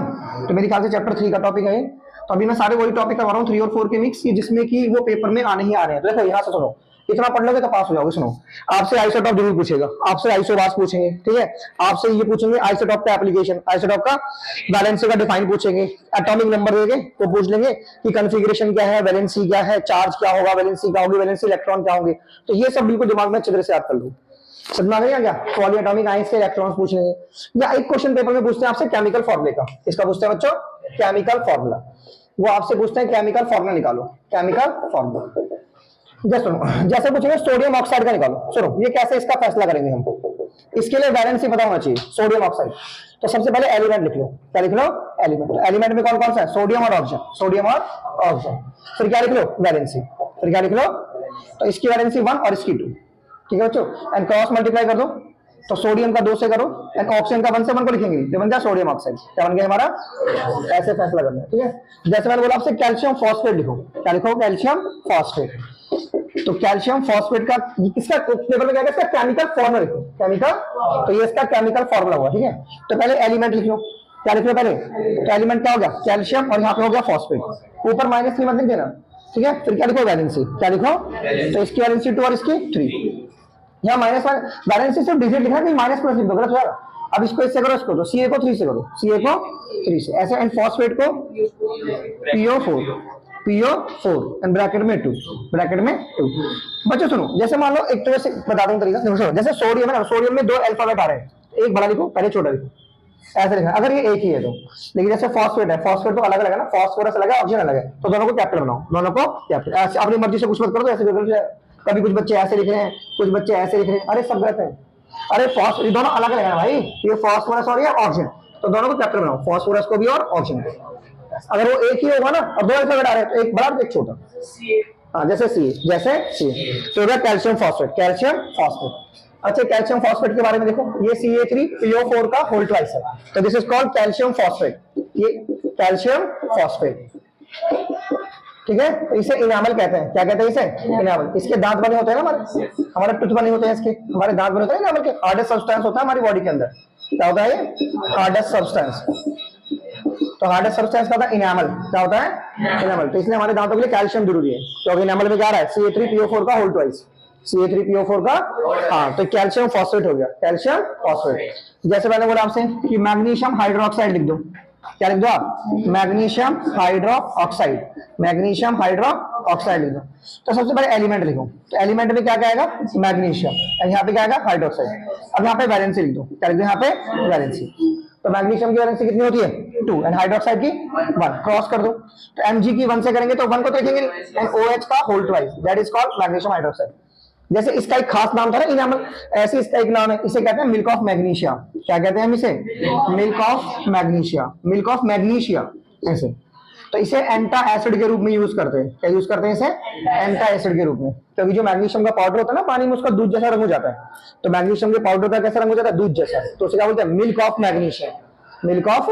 तो मेरे ख्याल से चैप्टर 3 का टॉपिक है। तो अभी मैं सारे वही टॉपिक करवा रहा हूँ 3 और 4 के मिक्स, जिसमें कि वो पेपर में आने ही आ रहे हैं। तो देखो यहाँ से सुनो, इतना पढ़ लोगे तो पास हो जाओगे। सुनो, आपसे आइसोटॉप जरूर पूछेगा, आपसे आइसोबास पूछेंगे, ठीक है, आपसे ये पूछेंगे आइसोटॉप का एप्लीकेशन, आइसोटॉप का वैलेंसी का डिफाइन पूछेंगे, एटॉमिक नंबर देंगे तो पूछ लेंगे कि कॉन्फ़िगरेशन क्या है, वैलेंसी क्या है, चार्ज क्या होगा, वैलेंसी क्या होगी, वैलेंसी इलेक्ट्रॉन क्या होंगे। तो ये सब बिल्कुल दिमाग में अच्छी तरह से याद कर लो। समझ में आ गया क्या? पॉली एटॉमिक आयंस के इलेक्ट्रॉन्स पूछ लेंगे, या एक क्वेश्चन पेपर में पूछते हैं आपसे केमिकल फॉर्मूले का। इसका पूछते हैं बच्चों केमिकल फॉर्मूला, वो आपसे पूछते हैं केमिकल फॉर्मूला निकालो, केमिकल फॉर्मूला। जैसे पूछेंगे सोडियम ऑक्साइड का निकालो। सुनो, ये कैसे इसका फैसला करेंगे हम, इसके लिए वैलेंसी पता होना चाहिए। सोडियम ऑक्साइड, तो सबसे पहले एलिमेंट लिख लो। क्या लिख लो? एलिमेंट। एलिमेंट में कौन कौन सा है? सोडियम और ऑक्सीजन, सोडियम और ऑक्सीजन। फिर क्या लिख लो? वैलेंसी। फिर क्या लिख लो? तो इसकी वैलेंसी 1 और इसकी 2, ठीक है बच्चों। एंड क्रॉस मल्टीप्लाई कर दो, तो सोडियम का 2 से करो एंड ऑक्सीजन का 1 से 1 को लिखेंगे, तो बन जाए सोडियम ऑक्साइड। क्या बन गया हमारा? ऐसे फैसला करना है, ठीक है। जैसे मैंने बोला आपसे कैल्शियम फॉस्फेट लिखो। क्या लिखो? Calcium phosphate. तो कैल्शियम फॉस्फेट का किसका पेपर में क्या है? इसका केमिकल फॉर्मूला लिखो, केमिकल। तो ये इसका केमिकल फॉर्मूला हुआ, ठीक है। तो पहले एलिमेंट लिख लो। क्या लिख लो पहले? तो एलिमेंट क्या हो गया? कैल्शियम, और यहाँ पे हो गया फॉस्फेट। ऊपर -3 मत लिख देना, ठीक है। फिर क्या लिखो? वैलेंसी। क्या लिखो? तो इसकी वैलेंसी 2 और इसकी 3। यहाँ -1 वैलेंसी सिर्फ डिजिट लिखा नहीं, -+ लिख दो, गलत हो जाएगा। अब इसको इससे करो, इसको तो Ca को 3 से करो, Ca को 3 से ऐसे। एंड फॉस्फेट को PO4 एंड ब्रैकेट में 2, ब्रैकेट में 2। बच्चों सुनो, जैसे मान लो एक तो वैसे बता दूं तरीका, देखो जैसे सोडियम है ना, सोडियम में 2 अल्फाबेट आ रहे हैं, एक बड़ा लिखो पहले छोटा लिखो, ऐसे लिखना अगर ये एक ही है तो। लेकिन जैसे फॉस्फेट है, फॉस्फेट तो अलग अलग है ना, फॉस्फोरस अलग है, ऑक्सीजन अलग है, तो दोनों को कैपिटल बनाओ, दोनों को कैपिटल। ऐसे अपनी मर्जी से कुछ मत करो, ऐसे कभी कुछ बच्चे ऐसे लिख रहे हैं, कुछ बच्चे ऐसे लिख रहे हैं, अरे सब गलत है। अरे फॉस्फोरस दोनों अलग अलग है भाई, ये फॉस्फोरस और ये ऑक्सीजन, तो दोनों को कैपिटल बनाओ, फॉस्फोरस को भी और ऑक्सीजन को। अगर वो एक ही होगा ना और 2 अल्फाबेट आ रहे हैं, तो एक बड़ा एक छोटा, हाँ जैसे सी, जैसे सी, तो होगा कैल्शियम फॉस्फेट, कैल्शियम फॉस्फेट। अच्छा, कैल्शियम फॉस्फेट के बारे में देखो, ये CA3PO4 का होल ट्वाइस है, तो this is called calcium phosphate. ये कैल्शियम फॉस्फेट, ठीक है। तो इसे इनामल कहते हैं। क्या कहते हैं इसे? इनामल। इसके दांत बने होते हैं ना, हमारे टूथ बने होते हैं, इसके हमारे दांत बने होते हैं इनामल के। हार्डेस्ट सब्सटेंस होता है हमारी बॉडी के अंदर। क्या होता है ये? Hardest substance. तो हार्डेस्ट सब्सटेंस का था इनामल। क्या होता है? इनामल। तो इसलिए हमारे दांतों के लिए कैल्शियम जरूरी है, क्योंकि इनामल में क्या रहा है? CA3PO4 का होल ट्वाइस, CA3PO4 का, हाँ, तो कैल्शियम फॉस्फेट हो गया, कैल्शियम फॉस्फेट। जैसे मैंने बोला आपसे कि मैग्नीशियम हाइड्रोक्साइड लिख दो। क्या लिख दो आप? मैग्नीशियम हाइड्रोक्साइड, मैग्नीशियम हाइड्रोक्साइड लिख दो। तो सबसे पहले एलिमेंट लिखो, तो एलिमेंट में क्या आएगा? मैग्नीशियम, यहाँ पे क्या आएगा? हाइड्रोक्साइड। अब यहाँ पे वैलेंसी लिख दो। क्या लिख दो यहाँ पे? वैलेंसी। तो मैग्नीशियम की वैलेंसी कितनी होती है? 2 एंड हाइड्रोक्साइड की 1। क्रॉस कर दो, तो Mg की 1 से करेंगे तो 1 को तो लिखेंगे, एंड OH का whole twice, that is called magnesium hydroxide. जैसे इसका एक खास नाम था ना इनामल, ऐसे इसका एक नाम है, इसे कहते हैं मिल्क ऑफ मैग्नीशिया। क्या कहते हैं हम इसे? Milk of magnesia, milk of magnesia ऐसे। तो इसे एंटा एसिड के रूप में यूज करते हैं। क्या यूज करते हैं इसे? एंटा एसिड के रूप में, क्योंकि जो मैग्नीशियम का पाउडर होता है ना पानी में, उसका दूध जैसा रंग हो जाता है। तो मैग्नीशियम के पाउडर का कैसा रंग हो जाता है? दूध जैसा। तो उसे क्या बोलते हैं? Milk of magnesia, milk of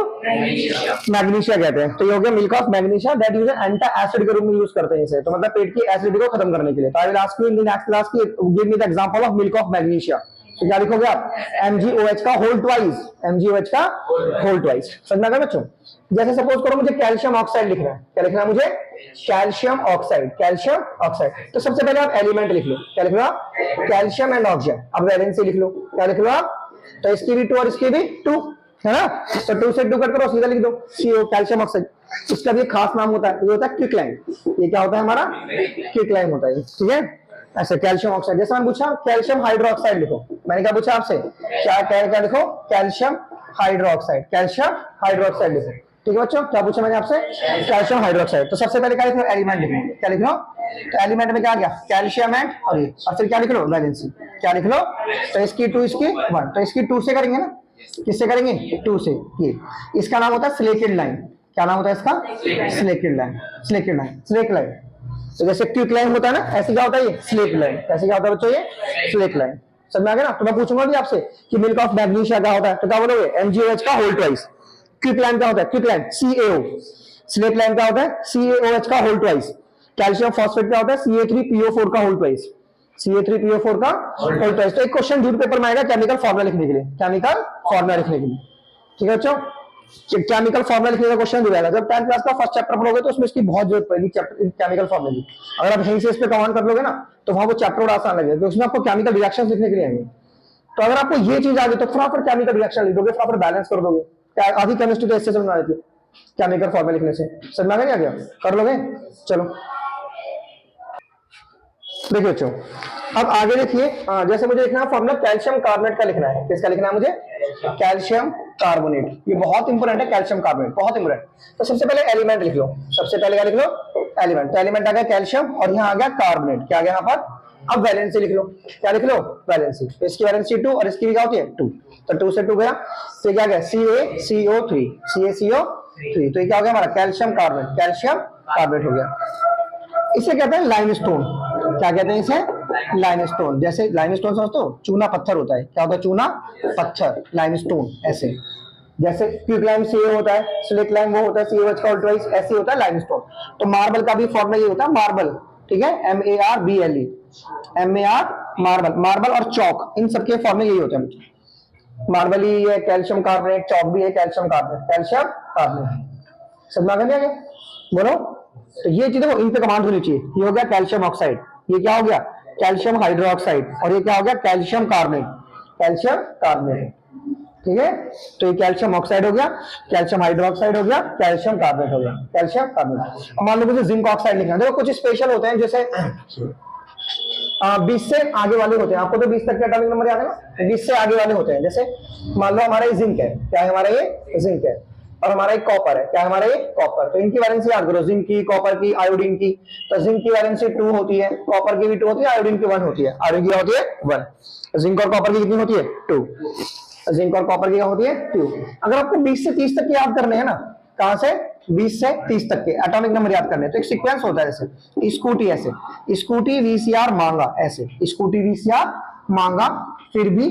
magnesia कहते हैं। तो ये हो गया milk of magnesia, that use antacid के रूप में यूज करते हैं इसे, तो मतलब पेट की एसिडिटी को खत्म करने के लिए। तो I will ask you in the next class की give me the example of milk of magnesia. तो क्या लिखोगे आप? MgOH का होल ट्वाइस, MgOH का होल ट्वाइस। समझना है बच्चों? जैसे सपोज करो मुझे कैल्शियम ऑक्साइड लिखना है। क्या लिखना है मुझे? Calcium oxide, calcium oxide. तो सबसे पहले आप एलिमेंट लिख लो। क्या लिख लो आप? Calcium and oxygen. अब वैलेंसी लिख लो। क्या लिख लो आप? तो इसकी भी 2 और इसकी भी 2 है ना, तो 2 से 2 कट करो, सीधा लिख दो CO, कैल्शियम ऑक्साइड। इसका भी खास नाम होता है, ये होता है क्विकलाइन। ये क्या होता है हमारा? क्विकलाइन होता है, ठीक है। ऐसे कैल्शियम ऑक्साइड। जैसे मैंने पूछा कैल्शियम हाइड्रोक्साइड लिखो, मैंने क्या पूछा आपसे? क्या लिखो? कैल्शियम हाइड्रोक्साइड, कैल्शियम हाइड्रोक्साइड लिखो, ठीक है बच्चों। क्या पूछा मैंने आपसे? Calcium hydroxide. तो सबसे पहले क्या लिखो? एलिमेंट लिखो। क्या लिख लो? तो एलिमेंट में क्या आ गया? कैल्शियम एंड और फिर क्या लिख लो? वैलेंसी। क्या लिख लो? तो इसकी 2 इसकी 1, तो इसकी 2 से करेंगे ना, किससे करेंगे? 2 से। ये इसका नाम होता है सिलेटेड लाइन। क्या नाम होता है इसका? स्लेकेड लाइन, स्लेकेड लाइन, स्लेक लाइन। तो जैसे क्विक लाइन होता है ना, ऐसे क्या होता है ये? Slake lime. कैसे क्या होता है बच्चों ये? Slake lime. समझ में आ गया ना? तो मैं पूछूंगा भी आपसे कि मिल्क ऑफ मैग्नीशिया क्या होता है, तो क्या बोलोगे? MgOH का होल ट्वाइस। क्विक लाइन क्या होता है? Quick lime CaO। Slake lime क्या होता है? CaOH का होल ट्वाइस। कैल्शियम फॉस्फेट क्या होता है? Ca3PO4 का होल ट्वाइस। Ca3PO4 का होल ट्वाइस। तो एक क्वेश्चन ड्यूटी पेपर में आएगा केमिकल फॉर्मूला लिखने के लिए, केमिकल फॉर्मूला लिखने के लिए। ठीक है बच्चों, केमिकल फॉर्मूला लिखने का क्वेश्चन दिया जाएगा। जब 10th क्लास का फर्स्ट चैप्टर पढ़ोगे तो उसमें इसकी बहुत जरूरत पड़ेगी, केमिकल फॉर्मूला की। अगर आप यहीं से इस पे कमांड कर लोगे ना तो वहां वो चैप्टर बड़ा आसान लगेगा, क्योंकि उसमें आपको केमिकल रिएक्शंस लिखने के लिए आएंगे। तो अगर आपको ये चीज आ गई तो फटाफट केमिकल रिएक्शन लिख दोगे, फटाफट बैलेंस कर दोगे। आधी केमिस्ट्री तो इससे समझ में आ जाती है, केमिकल फॉर्मूला लिखने से। समझ में आ गया? कर लोगे? चलो देखिए बच्चों, अब आगे देखिए, जैसे मुझे लिखना है फॉर्मूला कैल्शियम कार्बोनेट का लिखना है। किसका लिखना है मुझे? Calcium carbonate. ये बहुत इंपॉर्टेंट है, कैल्शियम कार्बोनेट बहुत इंपॉर्टेंट। तो सबसे पहले एलिमेंट लिख लो, सबसे पहले क्या लिख लो? एलिमेंट। तो एलिमेंट आ गया कैल्शियम और यहाँ आ गया कार्बोनेट। क्या आ गया यहाँ पर? अब वैलेंसी लिख लो। क्या लिख लो? वैलेंसी। तो इसकी वैलेंसी 2 और इसकी भी क्या होती है? 2। तो 2 से 2 गया, तो क्या गया? CaCO3, CaCO3। तो ये क्या हो गया हमारा? कैल्शियम कार्बोनेट, कैल्शियम कार्बोनेट हो गया। इसे कहते हैं लाइमस्टोन। क्या कहते हैं इसे? लाइमस्टोन। जैसे लाइमस्टोन समझते हो? चूना पत्थर होता है। क्या होता है? चूना पत्थर, लाइमस्टोन। ऐसे जैसे क्विक लाइम CaO होता है, स्लेक लाइम वो होता है CaOH का ऑल्ट्राइज, ऐसे होता है लाइमस्टोन। तो मार्बल का भी फॉर्मूला ये होता है, मार्बल। ठीक है, MARBLE, मार्बल। मार्बल और चौक, इन सबके फॉर्मूले यही होते हैं। मार्बल ही है कैल्शियम कार्बोनेट, चौक भी है कैल्शियम कार्बोनेट, कैल्शियम कार्बोनेट। समझ में आ गया? बोलो। तो ये चीजें इन पे कमांड होनी चाहिए। ये हो गया कैल्शियम ऑक्साइड, ये क्या हो गया? कैल्शियम हाइड्रोक्साइड, और ये क्या हो गया? Calcium carbonate, calcium carbonate. ठीक है, तो ये कैल्शियम ऑक्साइड हो गया, कैल्शियम हाइड्रोक्साइड हो गया, कैल्शियम कार्बोनेट हो गया, कैल्शियम कार्बोनेट। अब मान लो मुझे जिंक ऑक्साइड लिखना है। देखो कुछ स्पेशल होते हैं, जैसे 20 से आगे वाले होते हैं। आपको तो 20 तक के एटॉमिक नंबर याद है ना? 20 से आगे वाले होते हैं। जैसे मान लो हमारा ये जिंक है। क्या है हमारा? ये जिंक है। और हमारा एक कॉपर है। क्या है हमारा? ये कॉपर। तो इनकी वैलेंसी याद करो, जिंक की, कॉपर की, आयोडीन की। तो जिंक की वैलेंसी 2 होती है, कॉपर की भी 2 होती है, आयोडीन की 1 होती है। आयोडीन की होती है 1। जिंक और कॉपर की कितनी होती है? 2। जिंक और कॉपर की क्या होती है? 2। अगर आपको 20 से 30 तक की याद करने हैं ना, कहां से? 20 से 30 तक के एटॉमिक नंबर याद करने हैं, तो एक सीक्वेंस होता है। जैसे स्कूटी, ऐसे स्कूटी VCR मांगा, ऐसे स्कूटी VCR मांगा फिर भी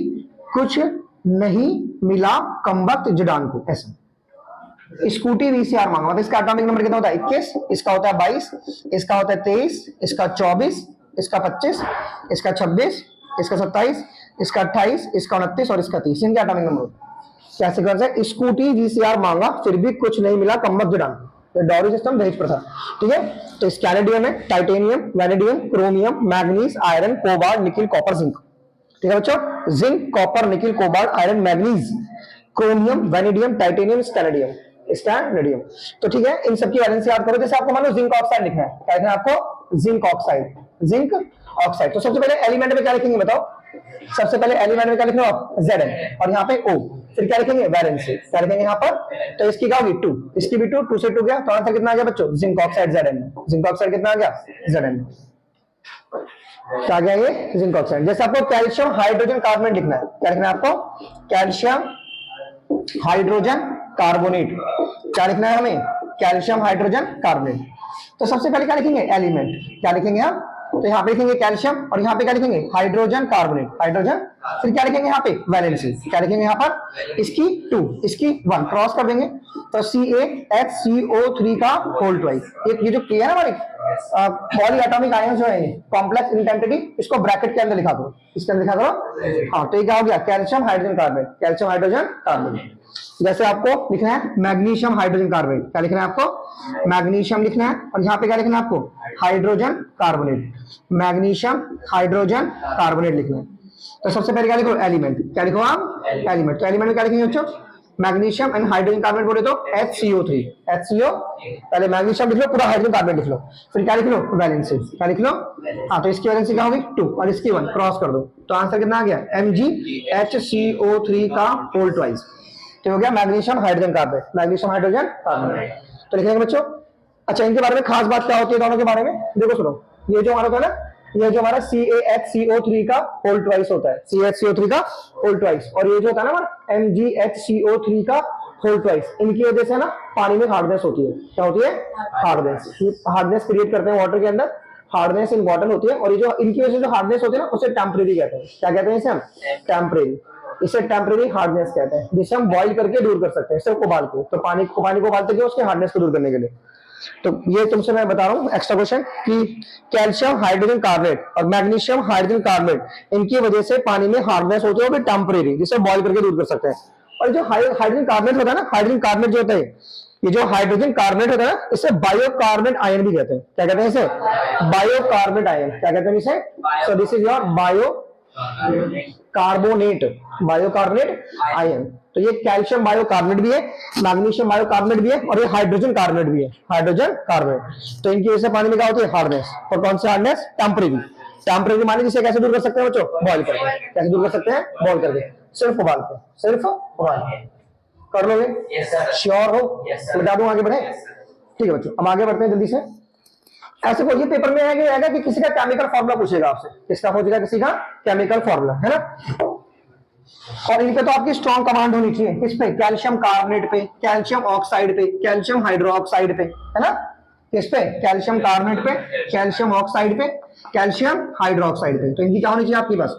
कुछ नहीं मिला कमबख्त जडान को, ऐसे स्कूटी VCR मांगा। मतलब इसका एटॉमिक नंबर कितना होता है? 21, इसका होता है 22, इसका होता है 23, इसका 24, इसका 25, इसका 26, इसका 27, इसका 28, इसका 29 और इसका 30। इनके एटॉमिक नंबर क्या सीक्वेंस है? स्कूटी VCR मांगा फिर भी कुछ नहीं मिला कमबख्त जडान। डॉरी सिस्टम, दहेज प्रथा। ठीक है, तो स्कैनेडियम है, titanium, vanadium, chromium, manganese, iron, cobalt, nickel, copper, zinc. ठीक है बच्चों, zinc, copper, nickel, cobalt, iron, manganese, chromium, vanadium, titanium, scandium, स्टैंडियम। तो ठीक है, इन सबकी वैलेंसी याद करो। जैसे आपको मान लो जिंक ऑक्साइड लिखना है। क्या लिखना है आपको? Zinc oxide, zinc oxide. तो सबसे पहले एलिमेंट में क्या लिखेंगे बताओ? सबसे पहले एलिमेंट में क्या लिखना आप? Zn, और यहाँ पे O। फिर क्या लिखेंगे? वैलेंसी। क्या लिखेंगे यहाँ पर? तो इसकी क्या होगी? 2, इसकी भी 2, 2 से 2 गया, तो आंसर कितना आ गया बच्चों? Zinc oxide Zn। Zinc oxide कितना आ गया? Zn। क्या आ गया ये? Zinc oxide. जैसे आपको कैल्शियम हाइड्रोजन कार्बोनेट लिखना है। क्या लिखना है आपको? Calcium hydrogen carbonate. क्या लिखना है हमें? Calcium hydrogen carbonate. तो सबसे पहले क्या लिखेंगे? एलिमेंट। क्या लिखेंगे आप? तो यहाँ पे लिखेंगे कैल्शियम, और यहाँ पे क्या लिखेंगे? Hydrogen carbonate, hydrogen. फिर क्या लिखेंगे यहाँ पे? वैलेंसी। क्या लिखेंगे यहाँ पर? इसकी 2, इसकी 1, क्रॉस कर देंगे। तो CaHCO3 का होल ट्वाइस। ये जो K है ना हमारी पॉली एटॉमिक आयन जो है, कॉम्प्लेक्स इंटेंसिटी, इसको ब्रैकेट के अंदर लिखा करो, इसके अंदर लिखा करो। हाँ, तो ये क्या हो गया? Calcium hydrogen carbonate, calcium hydrogen carbonate. जैसे आपको लिखना है मैग्नीशियम हाइड्रोजन कार्बोनेट। क्या लिखना है आपको? मैग्नीशियम लिखना है, और यहाँ पे क्या लिखना है आपको? Hydrogen carbonate, magnesium hydrogen carbonate लिखना है। तो सबसे पहले क्या लिखो? एलिमेंट। क्या लिखो आप? एलिमेंट। तो एलिमेंट में क्या लिखेंगे बच्चों? मैग्नीशियम एंड हाइड्रोजन कार्बोनेट बोले तो HCO3, HCO। पहले मैग्नीशियम लिख लो, पूरा हाइड्रोजन कार्बोनेट लिख लो। फिर क्या लिख लो? वैलेंसी। क्या लिख लो? हाँ, तो इसकी वैलेंसी क्या होगी? 2, और इसकी 1, क्रॉस कर दो। तो आंसर कितना आ गया? MgHCO3 का होल ट्वाइस। तो हो गया magnesium hydrogen carbonate, magnesium hydrogen carbonate. तो लिखेंगे बच्चों। अच्छा, इनके बारे में खास बात क्या होती है दोनों के बारे में? देखो सुनो, ये जो हमारा होता है ना, ये जो हमारा CaHCO3 का होल ट्वाइस होता है, CaHCO3 का होल ट्वाइस, और ये जो होता है ना हमारा MgHCO3 का होल ट्वाइस। इनकी वजह से ना पानी में हार्डनेस होती है। क्या होती है? हार्डनेस। हार्डनेस क्रिएट करते हैं वाटर के अंदर, हार्डनेस इम्पोर्टेंट होती है। और ये जो इनकी वजह से जो हार्डनेस होती है ना, उसे टेम्परेरी कहते हैं। क्या कहते हैं इसे हम? टेम्परेरी। इसे टेम्परेरी हार्डनेस कहते हैं, जिसे हम बॉइल करके दूर कर सकते हैं, सिर्फ उबाल के। तो पानी को उबालते हैं उसके हार्डनेस को दूर करने के लिए। तो ये तुमसे मैं बता रहा हूँ एक्स्ट्रा क्वेश्चन कि कैल्शियम हाइड्रोजन कार्बोनेट और मैग्नीशियम हाइड्रोजन कार्बोनेट, इनकी वजह से पानी में हार्डनेस होती है, वो भी टेम्परेरी, जिसे बॉइल करके दूर कर सकते हैं। और जो हाइड्रोजन कार्बोनेट होता है ना, हाइड्रोजन कार्बोनेट जो होता है, ये जो हाइड्रोजन कार्बोनेट होता है ना, इसे बायोकार्बोनेट आयन भी कहते हैं। क्या कहते हैं इसे? Bicarbonate ion. क्या कहते हैं इसे? So this is your bicarbonate, bicarbonate ion. तो ये कैल्शियम बायोकार्बोनेट भी है, मैग्नीशियम बायोकार्बोनेट भी है, और ये हाइड्रोजन कार्बोनेट भी है, हाइड्रोजन कार्बोनेट। तो इनकी वजह से पानी में क्या होती है? हार्डनेस। और कौन सी हार्डनेस? टेम्परेरी। टेम्परेरी माने जिसे कैसे दूर कर सकते हैं बच्चों? बॉइल करके। कैसे दूर कर सकते हैं? बॉइल करके, सिर्फ उबाल के, सिर्फ उबाल के। कर लोगे? श्योर हो? बता दूं आगे बढ़े? ठीक है बच्चों, अब आगे बढ़ते हैं जल्दी से। ऐसे कोई पेपर में आएगा कि किसी का केमिकल फॉर्मूला पूछेगा आपसे। किसका पूछेगा? किसी का केमिकल फॉर्मूला, है ना। और इन पे तो आपकी स्ट्रॉन्ग कमांड होनी चाहिए। किस पे? कैल्शियम कार्बोनेट पे, कैल्शियम ऑक्साइड पे, कैल्शियम हाइड्रोक्साइड पे, है ना। किस पे? कैल्शियम कार्बोनेट पे, कैल्शियम ऑक्साइड पे, कैल्शियम हाइड्रोक्साइड पे। तो इनकी क्या होनी चाहिए आपके पास?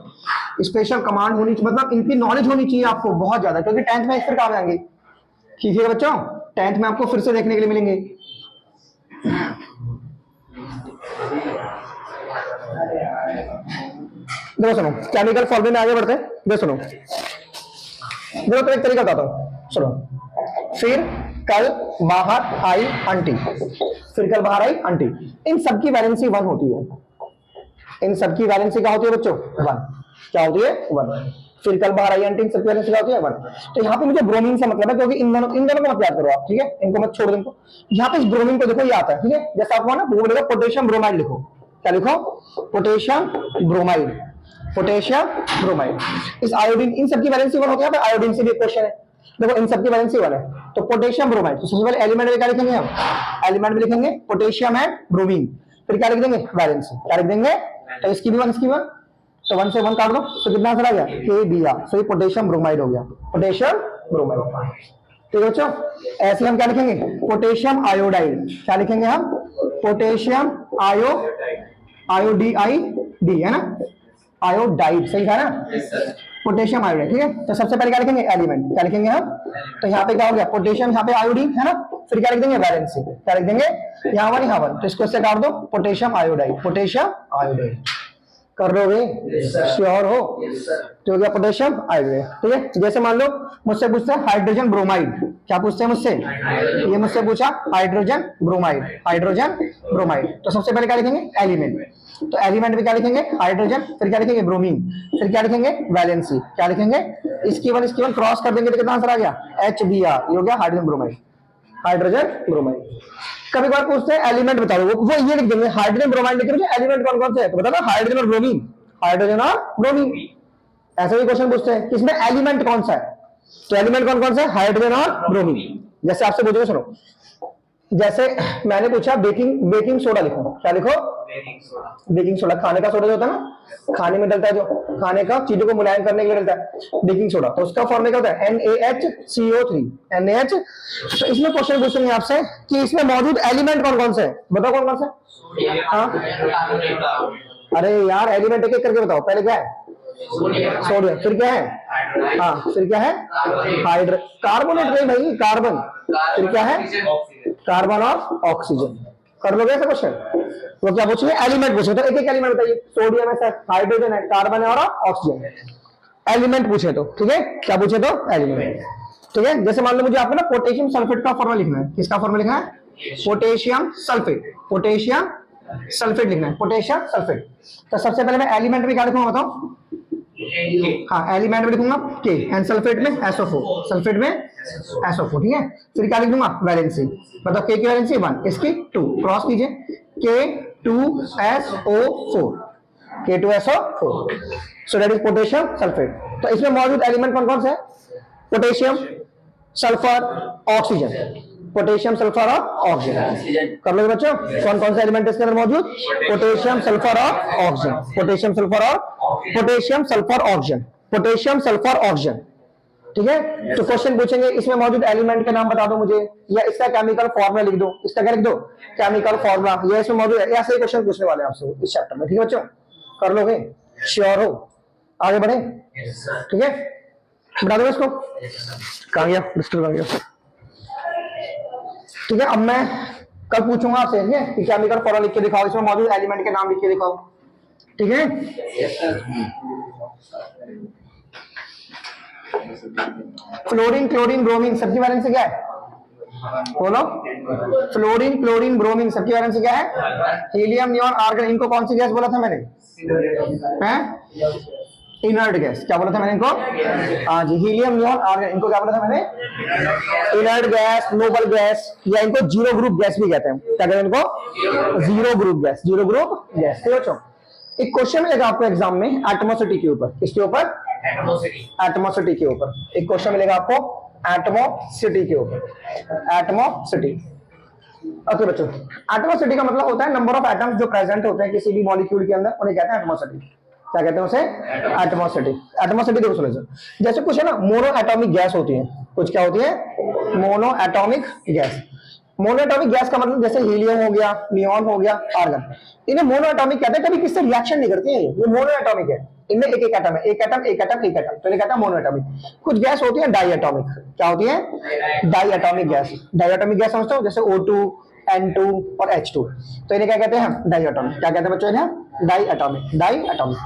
स्पेशल कमांड होनी चाहिए, मतलब इनकी नॉलेज होनी चाहिए आपको बहुत ज्यादा, क्योंकि 10th में फिर काम आएंगे। ठीक है बच्चों, 10th में आपको फिर से देखने के लिए मिलेंगे। देखो सुनो, केमिकल फॉर्मूले में आगे बढ़ते हैं। देखो सुनो, देखो तो एक तरीका बताता हूं, सुनो। फिर कल बाहर आई आंटी, फिर कल बाहर आई आंटी, इन सबकी वैलेंसी 1 होती है। इन सबकी वैलेंसी क्या होती है बच्चों? 1। क्या होती है? 1। फिर कल बाहर आई आंटी, इन सबकी वैलेंसी क्या होती है? 1। तो यहाँ पे मुझे ब्रोमीन से मतलब है, क्योंकि इन दोनों को मत याद करो आप, ठीक है, इनको मत छोड़ दो इनको। यहाँ पे इस ब्रोमीन को देखो, ये आता है, ठीक है। जैसे आपको ना बोलेगा पोटेशियम ब्रोमाइड लिखो। क्या लिखो? Potassium bromide, potassium bromide. इस आयोडीन, इन सबकी वैलेंसी 1 होती है। आयोडीन से भी क्वेश्चन है, देखो इन सबकी वैलेंसी 1 है। तो पोटेशियम ब्रोमाइड, तो सबसे पहले एलिमेंट में क्या लिखेंगे हम? एलिमेंट में लिखेंगे पोटेशियम एंड ब्रोमीन। फिर क्या लिख देंगे? वैलेंसी। क्या लिख देंगे? तो इसकी भी 1, इसकी 1, तो 1 से 1 काट दो, तो कितना आंसर आ गया? KBr। सो ये पोटेशियम ब्रोमाइड हो गया, पोटेशियम ब्रोमाइड। ठीक है बच्चों, ऐसे हम क्या लिखेंगे? Potassium iodide. क्या लिखेंगे हम? पोटेशियम आयोडी है ना, आयोडाइड, सही है ना, पोटेशियम आयोडाइड। ठीक है, तो सबसे पहले क्या लिखेंगे? एलिमेंट। क्या लिखेंगे हम? तो यहाँ पे क्या हो गया? पोटेशियम, यहाँ पे आयोडीन, है ना। फिर क्या लिख देंगे? वैलेंसी। क्या लिख देंगे? यहाँ 1, यहाँ 1, तो इसको इससे काट दो, पोटेशियम आयोडाइड, पोटेशियम आयोडाइड। कर लोगे? श्योर हो? तो हो गया पोटेशियम आयोडाइड। ठीक है, जैसे मान लो मुझसे पूछते हैं हाइड्रोजन ब्रोमाइड। क्या पूछते हैं मुझसे? ये मुझसे पूछा हाइड्रोजन ब्रोमाइड, हाइड्रोजन ब्रोमाइड। तो सबसे पहले क्या लिखेंगे? एलिमेंट। तो एलिमेंट में क्या लिखेंगे? हाइड्रोजन। फिर क्या लिखेंगे? ब्रोमीन। फिर क्या लिखेंगे? वैलेंसी। क्या लिखेंगे? इसकी 1 क्रॉस कर देंगे तो कितना आंसर आ गया? HBr। ये हो गया हाइड्रोजन ब्रोमाइड, हाइड्रोजन ब्रोमाइड। कभी बार पूछते हैं एलिमेंट बताओ, वो ये लिख देंगे हाइड्रोजन ब्रोमाइड, लिख मुझे एलिमेंट कौन कौन से है, तो बताना हाइड्रोजन और ब्रोमीन, हाइड्रोजन और ब्रोमीन। ऐसा भी क्वेश्चन पूछते हैं कि इसमें एलिमेंट कौन सा है, तो एलिमेंट कौन कौन से? हाइड्रोजन और ब्रोमीन। जैसे आपसे पूछेगा, सुनो, जैसे मैंने पूछा बेकिंग सोडा लिखो। क्या लिखो? Baking soda. खाने का सोडा जो होता है ना, खाने में डलता है, जो खाने का चीजों को मुलायम करने के लिए डलता है, बेकिंग सोडा। तो उसका फॉर्मूला क्या होता है? NaHCO3, NaH। तो इसमें क्वेश्चन पूछेंगे आपसे कि इसमें मौजूद एलिमेंट कौन कौन से है, बताओ कौन कौन से? हाँ, अरे यार एलिमेंट एक एक करके बताओ। पहले क्या है? सोडियम। फिर क्या है? हाँ, फिर क्या है? हाइड्रो कार्बोनेट नहीं भाई, कार्बन। फिर क्या है? कार्बन और ऑक्सीजन। कर लोगे ऐसा क्वेश्चन? तो क्या पूछेंगे? एलिमेंट पूछे, तो एक एक एलिमेंट बताइए। सोडियम है सर, हाइड्रोजन है, कार्बन है और ऑक्सीजन है। एलिमेंट पूछे तो, ठीक है, क्या पूछे तो? एलिमेंट। ठीक है, जैसे मान लो मुझे आपको ना पोटेशियम सल्फेट का फॉर्मूला लिखना है। किसका फॉर्मूला लिखना है? पोटेशियम सल्फेट, पोटेशियम सल्फेट लिखना है, पोटेशियम सल्फेट। तो सबसे पहले मैं एलिमेंट में क्या लिखूंगा बताओ? हाँ, एलिमेंट में लिखूंगा K, एंड सल्फेट में SO4, सल्फेट में SO4। ठीक है, फिर क्या लिख दूंगा? वैलेंसी। मतलब K की वैलेंसी 1, इसकी 2, क्रॉस कीजिए, K2SO4, K2SO4। So that is potassium sulphate. तो इसमें मौजूद एलिमेंट कौन कौन से है? Potassium, sulphur, oxygen, potassium, sulphur और ऑक्सीजन। कर लो बच्चों, कौन कौन से एलिमेंट इसके अंदर मौजूद? पोटेशियम, सल्फर और ऑक्सीजन, पोटेशियम, सल्फर और potassium, sulphur, oxygen, potassium, sulphur, oxygen. ठीक है। तो क्वेश्चन पूछेंगे इसमें मौजूद एलिमेंट के नाम बता दो मुझे, या इसका केमिकल फॉर्मूला लिख दो, इसका क्या लिख दो, केमिकल फॉर्मूला, या इसमें मौजूद है, ऐसे ही क्वेश्चन पूछने वाले हैं आपसे इस चैप्टर में। ठीक है बच्चों, कर लोगे, श्योर हो, आगे बढ़े, ठीक है, बता दो इसको। कहाँ गया मिस्टर, कहाँ गया? ठीक है, अब मैं कल पूछूंगा आपसे, ठीक है, कि केमिकल फॉर्मूला लिख के दिखाओ, इसमें मौजूद एलिमेंट के नाम लिख के दिखाओ, ठीक है। फ्लोरीन, क्लोरीन, ब्रोमीन सबकी वैलेंसी क्या है? बोलो, फ्लोरीन, क्लोरीन, ब्रोमीन सबकी वैलेंसी क्या है? Helium, neon, argon. इनको कौन सी गैस बोला था मैंने? हैं? Inert gas. क्या बोला था मैंने इनको? हाँ जी, हीलियम, नियॉन, आर्गन, इनको क्या बोला था मैंने? इनर्ट गैस, नोबल गैस, या इनको जीरो ग्रुप गैस भी कहते हैं। क्या कहते हैं इनको? Zero group gas, zero group gas. ठीक, एक क्वेश्चन मिलेगा आपको एग्जाम में एटमोसिटी के ऊपर। किसके ऊपर? एटमोसिटी के ऊपर। एक क्वेश्चन मिलेगा आपको एटमोसिटी के ऊपर, एटमोसिटी। ओके बच्चों, एटमोसिटी का मतलब होता है नंबर ऑफ एटम्स जो प्रेजेंट होते हैं किसी भी मॉलिक्यूल के अंदर, उन्हें कहते हैं एटमोसिटी। क्या कहते हैं उसे? एटमोसिटी। एटमोसिटी देखो सुनो सर, जैसे कुछ है ना मोनो एटॉमिक गैस होती है, कुछ क्या होती है? Mono atomic gas. Mono atomic gas का मतलब जैसे हीलियम हो गया, नियॉन हो गया, आर्गन, इन्हें मोनो एटॉमिक कहते हैं। कभी किससे रिएक्शन नहीं करती है, ये मोनो एटॉमिक है, इनमें एक एक एटम है, एक एटम एक एटम एक एटम, तो इन्हें कहते हैं मोनो एटॉमिक। कुछ गैस होती है डाई एटॉमिक। क्या होती है? Di atomic gas. Di atomic gas समझते हो, जैसे O2, N2 और H2, तो इन्हें क्या कहते हैं? हम डाई एटॉमिक। क्या कहते हैं बच्चों इन्हें? Die atomic. डाई एटॉमिक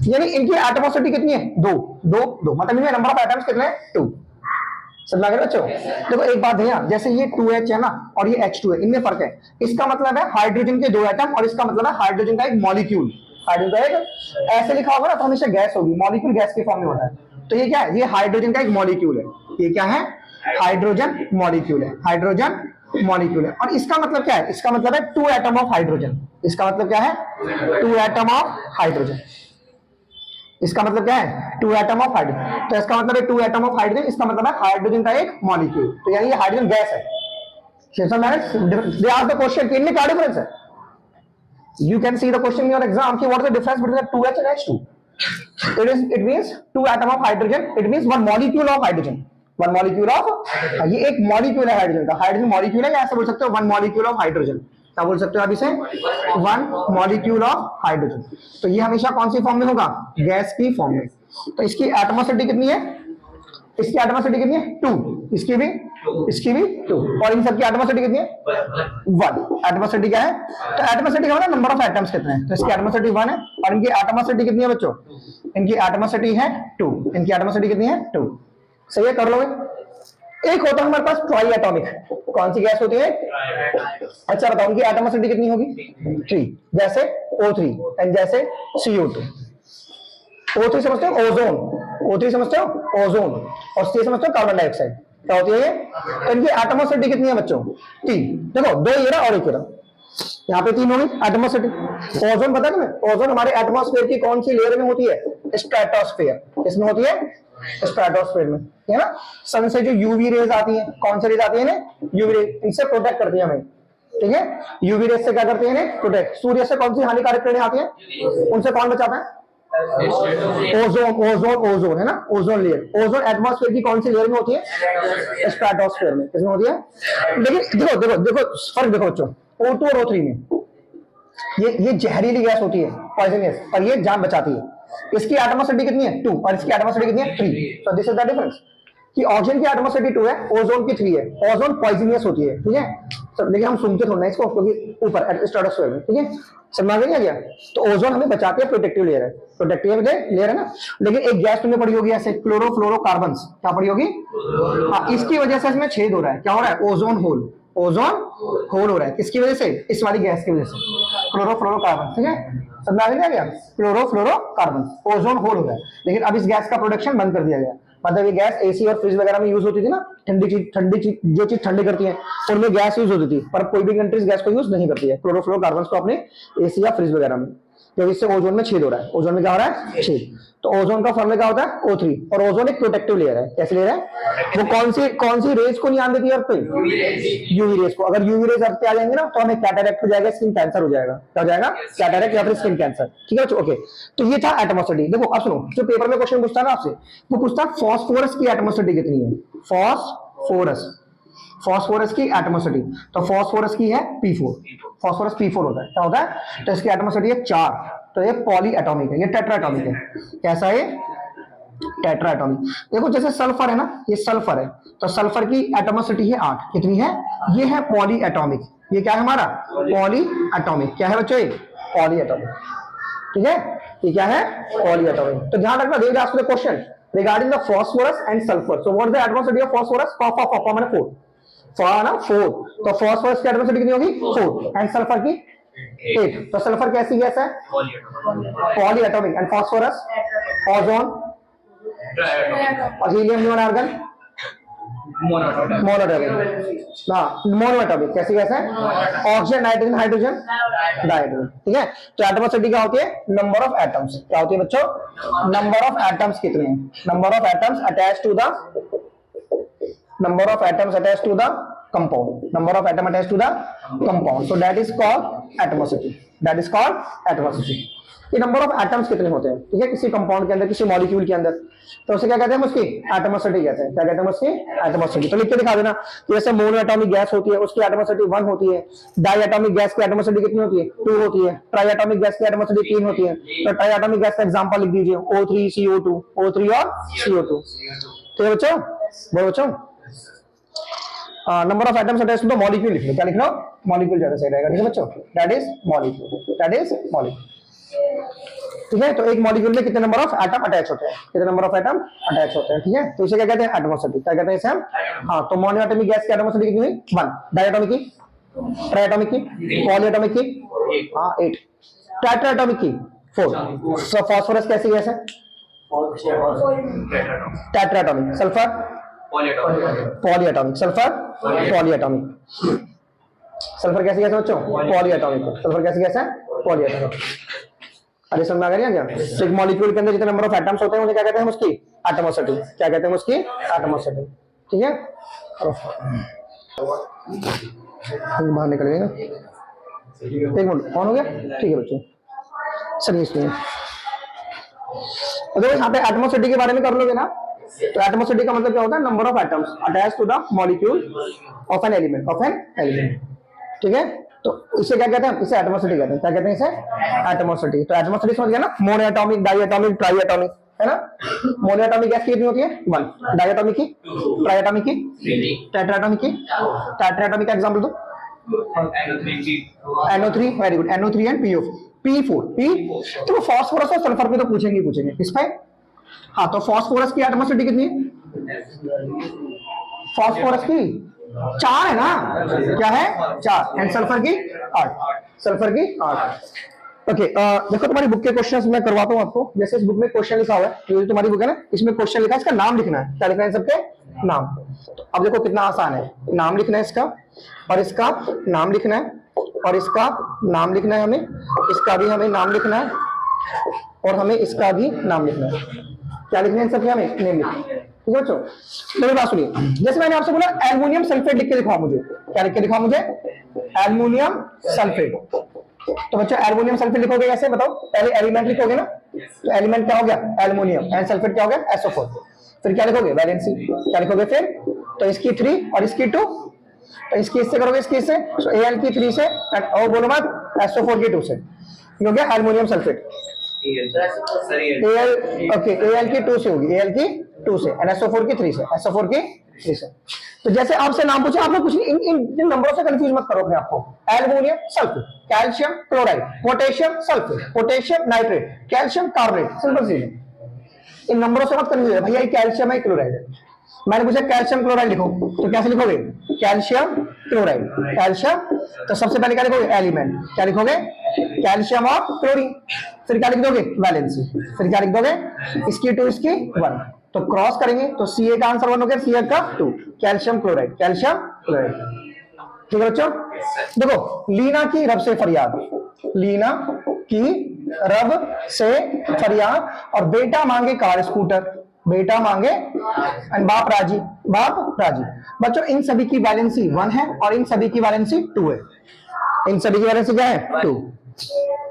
यानी इनकी एटमॉसिटी कितनी है? दो दो दो, मतलब इनमें नंबर ऑफ एटम्स कितने हैं? 2। समझ गए बच्चों? देखो एक बात ध्यान, जैसे ये 2H है ना और ये H2 है, इनमें फर्क है। इसका मतलब है हाइड्रोजन के 2 एटम, और इसका मतलब है हाइड्रोजन का एक मॉलिक्यूल। हाइड्रोजन का एक, ऐसे लिखा होगा ना तो हमेशा गैस होगी, मॉलिक्यूल गैस के फॉर्म में होता है। तो ये क्या है? ये हाइड्रोजन का एक मॉलिक्यूल है। ये क्या है? हाइड्रोजन मॉलिक्यूल है, हाइड्रोजन मॉलिक्यूल है। और इसका मतलब क्या है? इसका मतलब है 2 एटम ऑफ हाइड्रोजन। इसका मतलब क्या है? 2 एटम ऑफ हाइड्रोजन। इसका मतलब क्या है? 2 एटम ऑफ हाइड्रोजन। तो इसका मतलब है 2 एटम ऑफ हाइड्रोजन, इसका मतलब है हाइड्रोजन का एक मॉलिक्यूल। तो यानी ये हाइड्रोजन गैस है। दे आस्क द क्वेश्चन कि इनमें क्या डिफरेंस है? You can see the question in your exam. What is the difference between the 2H and H2? It means 2 atom of hydrogen. It means 1 molecule of hydrogen. 1 molecule of, ये एक मॉलिक्यूल है हाइड्रोजन का। हाइड्रोजन मॉलिक्यूल है, या ऐसे बोल सकते हो 1 molecule of hydrogen। क्या बोल सकते हो आप इसे? 1 molecule of hydrogen। तो ये हमेशा कौन सी फॉर्म में होगा? गैस की फॉर्म में। तो इसकी एटमॉसिटी कितनी है? इसकी एटमॉसिटी कितनी है? 2। इसकी भी 2। और इन सबकी एटमॉसिटी कितनी है? 1। एटमॉसिटी क्या है? तो एटमॉसिटी का मतलब नंबर ऑफ एटम्स कितने हैं, तो इसकी एटमॉसिटी 1 है। और इनकी एटमॉसिटी कितनी है बच्चों? इनकी एटमॉसिटी है 2। इनकी एटमॉसिटी कितनी है? 2। सही है, कर लोगे। एक होता है हमारे पास ट्राई एटॉमिक। कौन सी गैस होती है? अच्छा बताओ, उनकी एटमॉसिटी कितनी होगी? 3। जैसे O3 एंड जैसे CO2। O3 समझते हो? ओजोन। O3 समझते हो? ओजोन। और C समझते हो? Carbon dioxide. क्या होती है ये? तो इनकी एटमॉसिटी कितनी है बच्चों? 3। देखो 2 ये रहा और एक रहा, यहाँ पे 3 होगी एटमॉसिटी। ओजोन पता है तुम्हें? ओजोन हमारे एटमॉस्फेयर की कौन सी लेयर में होती है? स्ट्रेटोस्फेयर। इसमें होती है स्ट्रेटोस्फेयर में, है ना। सन से जो यूवी रेज आती है, कौन सी रेज आती है ना? यूवी रेज, इनसे प्रोटेक्ट करती है हमें। ठीक है, यूवी रेज से क्या करती है? प्रोटेक्ट। सूर्य से कौन सी हानिकारक किरणें आती है? उनसे कौन बचाता है? ओजोन। ओजोन है ना, ओजोन लेयर। ओजोन एटमॉस्फेयर की कौन सी लेयर में होती है? स्ट्रेटोस्फेयर में। किसमें होती है? लेकिन देखो फर्क देखो बच्चों, O2 और O3 में ये जहरीली गैस होती है, पॉइजनस, और ये जान बचाती है। इसकी एटमॉसिटी कितनी है? 2। और इसकी एटमॉसिटी कितनी है? 3। So this is the difference कि ऑक्सीजन की एटमॉसिटी 2 है, ओजोन की 3 है। ओजोन पॉइजनस होती है, ठीक है। लेकिन हम सुनते थोड़ा इसको, क्योंकि ऊपर स्ट्रेटोस्फेयर में, ठीक है, समझ में नहीं आ गया? तो ओजोन हमें बचाती है, प्रोटेक्टिव लेयर है, प्रोटेक्टिव लेयर है ना। लेकिन एक गैस तुमने पढ़ी होगी ऐसे, क्लोरोफ्लोरोकार्बन। क्या पढ़ी होगी? हाँ, इसकी वजह से इसमें छेद हो रहा है। क्या हो रहा है? Ozone hole. ओजोन होल हो रहा है किसकी वजह से? इस वाली गैस की वजह से, क्लोरोफ्लोरोकार्बन। ठीक है, समझ में आ गया? क्लोरोफ्लोरोकार्बन, ओजोन होल हो रहा है। लेकिन अब इस गैस का प्रोडक्शन बंद कर दिया गया। मतलब ये गैस एसी और फ्रिज वगैरह में यूज होती थी ना, ठंडी चीज जो चीज ठंडी करती है, उनमें गैस यूज होती थी। पर कोई भी कंट्रीज गैस को यूज नहीं करती है, क्लोरोफ्लोरोकार्बन को अपने एसी या फ्रिज वगैरह में। क्योंकि इससे ओजोन में छेद हो रहा है, ओजोन में क्या हो रहा है, छेद। तो ओजोन का फॉर्मूला क्या होता है O3, और ओजोन एक प्रोटेक्टिव लेयर है। कैसे लेयर है, वो कौन सी रेज को नहीं आने देती अर्थ पे, यूवी रेज को। अगर यूवी रेज अर्थ पे आ जाएंगे ना तो हमें कैटरेक्ट हो जाएगा, स्किन कैंसर हो जाएगा। क्या हो जाएगा, कैटरेक्ट या फिर स्किन कैंसर। ठीक है बच्चों, ओके। तो ये था एटमॉस्फेरिक। देखो अब सुनो, जो पेपर में क्वेश्चन पूछता है ना आपसे, वो पूछता है फास्फोरस की एटमॉस्फेरिक कितनी है, फास्फोरस की एटमॉस्फेरिक। तो फास्फोरस की है P4, फास्फोरस P4 होता है। क्या होता है, तो इसकी एटमॉस्फेरिक है 4। तो ये पॉली एटॉमिक है, ये टेट्रा एटॉमिक है। कैसा है, टेट्रा एटॉमिक। देखो जैसे सल्फर है ना, ये सल्फर है, तो सल्फर की एटमॉस्फेरिक है 8। कितनी है, ये है पॉली एटॉमिक। ये क्या है हमारा, पॉली एटॉमिक। क्या है बच्चों, ये पॉली एटॉमिक। ठीक है, ये क्या है, पॉली एटॉमिक। तो ध्यान रखना, देगा आपको question regarding the phosphorus and sulphur. So what is the atmospheric of phosphorus, copper माने 4, ना 4। तो फास्फोरस की एटमॉस्फेरिक कितनी होगी, 4, एंड सल्फर की 8। तो सल्फर कैसी गैस है, poly atomic, and phosphorus ozone और हीलियम न्यून आर्गन मोनोएटॉमिक। कैसी गैस है, ऑक्सीजन नाइट्रोजन हाइड्रोजन डाइहाइड्रोजन। ठीक है, तो एटमॉस्फेरिक क्या होती है, नंबर ऑफ एटम्स। क्या होती है बच्चों, नंबर ऑफ एटम्स कितने हैं, number of atoms attach to the number of atoms attached to the compound, number of atom attached to the compound, so that is called atmosphere, that is called atmosphere। ये नंबर ऑफ एटम्स कितने होते हैं, ठीक है, किसी कंपाउंड के अंदर, किसी मॉलिक्यूल के अंदर, तो उसे क्या कहते हैं, उसकी एटमॉस्फेरिक कहते हैं। क्या कहते हैं, उसकी एटमॉस्फेरिक। तो लिख के दिखा देना, जैसे मोनो एटॉमिक गैस होती है उसकी एटमॉस्फेरिक 1 होती है, डाई एटॉमिक गैस की एटमॉस्फेरिक कितनी होती है, 2 होती है, ट्राई एटॉमिक गैस की एटमॉस्फेरिक 3 होती है। तो ट्राई एटॉमिक गैस का एग्जांपल लिख दीजिए, O3 CO2, O3 और CO2। ठीक है बच्चों, बोलो बच्चों, number of atoms attached to the molecule लिख लो। क्या लिख लो, मॉलिक्यूल ज्यादा सही रहेगा। ठीक है बच्चों, that is molecule, that is molecule. ठीक है, तो एक मॉलिक्यूल में कितने नंबर ऑफ एटम अटैच होते हैं, कितने नंबर ऑफ एटम अटैच होते हैं। ठीक है, तो इसे क्या कहते हैं, एटमॉस्फेरिक। क्या कहते हैं इसे हम, हाँ। तो मोनो एटॉमिक गैस की एटमॉस्फेरिक कितनी हुई, 1, डाई एटॉमिक की, ट्राई एटॉमिक की, पॉली एटॉमिक की, हाँ 8, टेट्रा एटॉमिक की 4। सो फास्फोरस कैसी गैस है, tetra atomic. Sulphur poly atomic, sulphur poly atomic. Sulphur कैसी गैस है बच्चों, पॉली एटॉमिक। सल्फर कैसी गैस है, पॉली एटॉमिक। अरे समझ में आ गया क्या, तो एक मॉलिक्यूल के अंदर जितने नंबर ऑफ एटम्स होते हैं उन्हें क्या कहते हैं, उसकी एटमॉस्फेरिक। क्या कहते हैं, उसकी एटमॉस्फेरिक। ठीक है, बाहर निकल गएगा, 1 मिनट ऑन हो गया। ठीक है बच्चों, चलिए इसमें अगर यहाँ पे एटमॉस्फेरिक के बारे में कर लोगे ना, तो एटमॉस्फेरिक का मतलब क्या होता है, number of atoms attached to the molecule of an element. ठीक है, तो इसे क्या कहते हैं, इसे एटमॉस्फेरिक कहते हैं। क्या कहते हैं इसे, एटमॉस्फेरिक। तो एटमॉस्फेरिक समझ गया ना, mono atomic, di atomic, tri atomic, है ना। मोनो एटॉमिक गैस कितनी होती है, 1, डाई एटॉमिक की, ट्राई एटॉमिक की, टेट्रा एटॉमिक की। टेट्रा एटॉमिक का एग्जांपल दो, NO3, very good, NO3 and P4। तो फास्फोरस और सल्फर पे तो पूछेंगे किस पे, हाँ। तो फास्फोरस की एटमॉस्फेरिक कितनी है, फास्फोरस की 4 है ना, क्या है 4, एंड सल्फर की 8, सल्फर की 8। ओके, देखो तुम्हारी बुक के क्वेश्चंस मैं करवाता हूँ आपको। जैसे इस बुक में क्वेश्चन लिखा हुआ है, ये तुम्हारी बुक है ना, इसमें क्वेश्चन लिखा है, इसका नाम लिखना है। क्या लिखना है, सबके नाम। तो अब देखो कितना आसान है, नाम लिखना है इसका, और इसका नाम लिखना है, और इसका नाम लिखना है, हमें इसका भी हमें नाम लिखना है, और हमें इसका भी नाम लिखना है। क्या लिखना है, इन सबके हमें नेम लिखना है। ठीक है बच्चों, मेरी बात सुनिए, जैसे मैंने आपसे बोला एल्युमिनियम सल्फेट लिख के दिखाओ मुझे। क्या लिख के दिखाओ मुझे, एल्युमिनियम सल्फेट। तो बच्चों एल्युमिनियम सल्फेट लिखोगे कैसे, बताओ, पहले एलिमेंट लिखोगे ना, तो एलिमेंट क्या हो गया, एल्युमिनियम, एंड सल्फेट क्या हो गया, SO4। फिर क्या लिखोगे, वैलेंसी। क्या लिखोगे फिर, तो इसकी 3 और इसकी 2, तो इसकी इससे करोगे, इसकी इससे, तो Al की 3 से, और बोलो मत, SO4 की 2 से, हो गया एल्युमिनियम सल्फेट। ओके, Al की 2 से होगी, Al की 2 से, एंड SO4 की 3 से, SO4 की 3 से। तो जैसे आपसे नाम पूछे, आपने कुछ इन नंबरों से कंफ्यूज मत करो अपने आपको। Aluminium sulphate, calcium chloride, potassium sulphate, potassium nitrate, calcium carbonate, simple सी है। इन नंबरों से मत कंफ्यूज है, भैया ये कैल्शियम है क्लोराइड है। मैंने पूछा कैल्शियम क्लोराइड लिखो, तो कैसे लिखोगे, कैल्शियम क्लोराइड, कैल्शियम। तो सबसे पहले क्या लिखोगे, एलिमेंट। क्या लिखोगे, कैल्शियम और क्लोरीन। फिर क्या लिख दोगे, वैलेंसी। फिर क्या लिख दोगे, इसकी 2 इसकी 1। तो क्रॉस करेंगे तो Ca का आंसर 1 हो गया, Ca का 2, कैल्शियम क्लोराइड, कैल्शियम क्लोराइड। ठीक है बच्चों, देखो लीना की रब से फरियाद, लीना की रब से फरियाद, और बेटा मांगे कार स्कूटर, बेटा मांगे एंड बाप राजी, बाप राजी। बच्चों इन सभी की वैलेंसी 1 है और इन सभी की वैलेंसी 2 है। इन सभी की वैलेंसी क्या है? 2।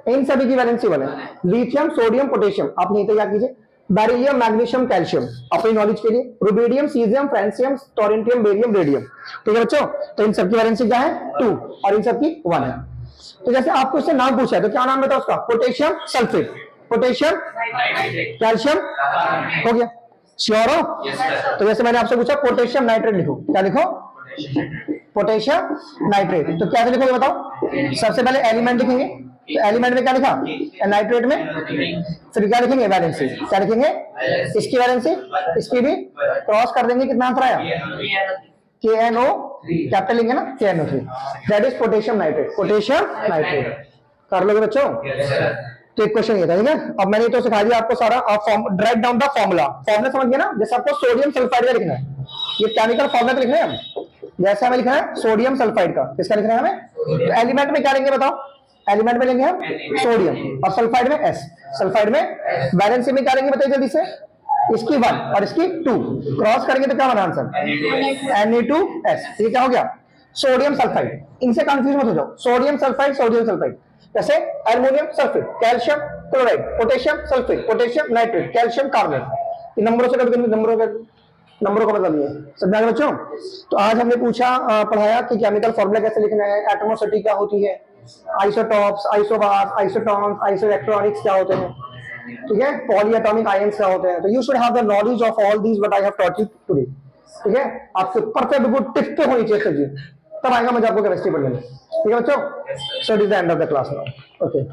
इन सभी की वैलेंसी 1 है। लिथियम, सोडियम, पोटेशियम, आप नहीं तो क्या कीजिए, बेरिलियम, मैग्नीशियम, कैल्शियम, अपनी नॉलेज के लिए, रुबिडियम, सीजियम, फ्रांसियम, टोरेंटियम, बेरियम, रेडियम। ठीक है बच्चों, तो इन सबकी वैलेंसी क्या है? 2 और इन सबकी 1 है। तो जैसे आपको इससे नाम पूछा है तो क्या नाम बताओ उसका? पोटेशियम सल्फेट, पोटेशियम, कैल्शियम, हो गया, श्योर हो? तो जैसे मैंने आपसे पूछा पोटेशियम नाइट्रेट लिखो, क्या लिखो? Potassium nitrate. तो क्या लिखोगे बताओ? सबसे पहले एलिमेंट लिखेंगे, तो एलिमेंट में क्या लिखा? नाइट्रेट में, फिर क्या लिखेंगे? वैलेंसी, क्या लिखेंगे? इसकी वैलेंसी, इसकी भी क्रॉस कर देंगे, कितना आंसर आया? KNO, कैपिटल लिखेंगे ना, KNO3, that is potassium nitrate, potassium nitrate. कर लोगे बच्चों? तो एक क्वेश्चन ये था, ठीक है। अब मैंने तो सिखा दिया आपको सारा, आप write down the formula, formula समझ गए ना? जैसे आपको सोडियम सल्फाइड का लिखना है, ये केमिकल फॉर्मूला तो लिखना है हम, जैसे हमें लिखना है सोडियम सल्फाइड का, किसका लिखना है हमें? तो एलिमेंट में क्या लेंगे बताओ? एलिमेंट में लेंगे हम सोडियम और सल्फाइड में S, सल्फाइड में। वैलेंसी में क्या लेंगे बताइए जल्दी से? इसकी 1 और इसकी 2, क्रॉस करेंगे तो क्या बना आंसर? Na2S। ये क्या हो गया? Sodium sulphide. इनसे कंफ्यूज मत हो जाओ, सोडियम सल्फाइड, सोडियम सल्फाइड। जैसे aluminium sulphate, calcium chloride, potassium sulphate, potassium nitrate, calcium carbonate. इन नंबरों से कट करके नंबरों का मतलब ये समझ गए बच्चों? तो आज हमने पूछा, पढ़ाया कि केमिकल फॉर्मूला कैसे लिखना है, एटमोसिटी क्या होती है, आइसोटॉप्स, आइसोबार्स, आइसोटॉन्स, आइसोइलेक्ट्रॉनिक्स क्या होते हैं, ठीक है, पॉलीएटॉमिक आयंस क्या होते हैं। तो you should have the knowledge of all these what I have taught you today. ठीक है, आपके परफेक्ट गुड टिप पे होनी चाहिए सर, तब आएगा मजा आपको केमिस्ट्री पढ़ने में। ठीक है बच्चों, so it is the end of the class now. Okay.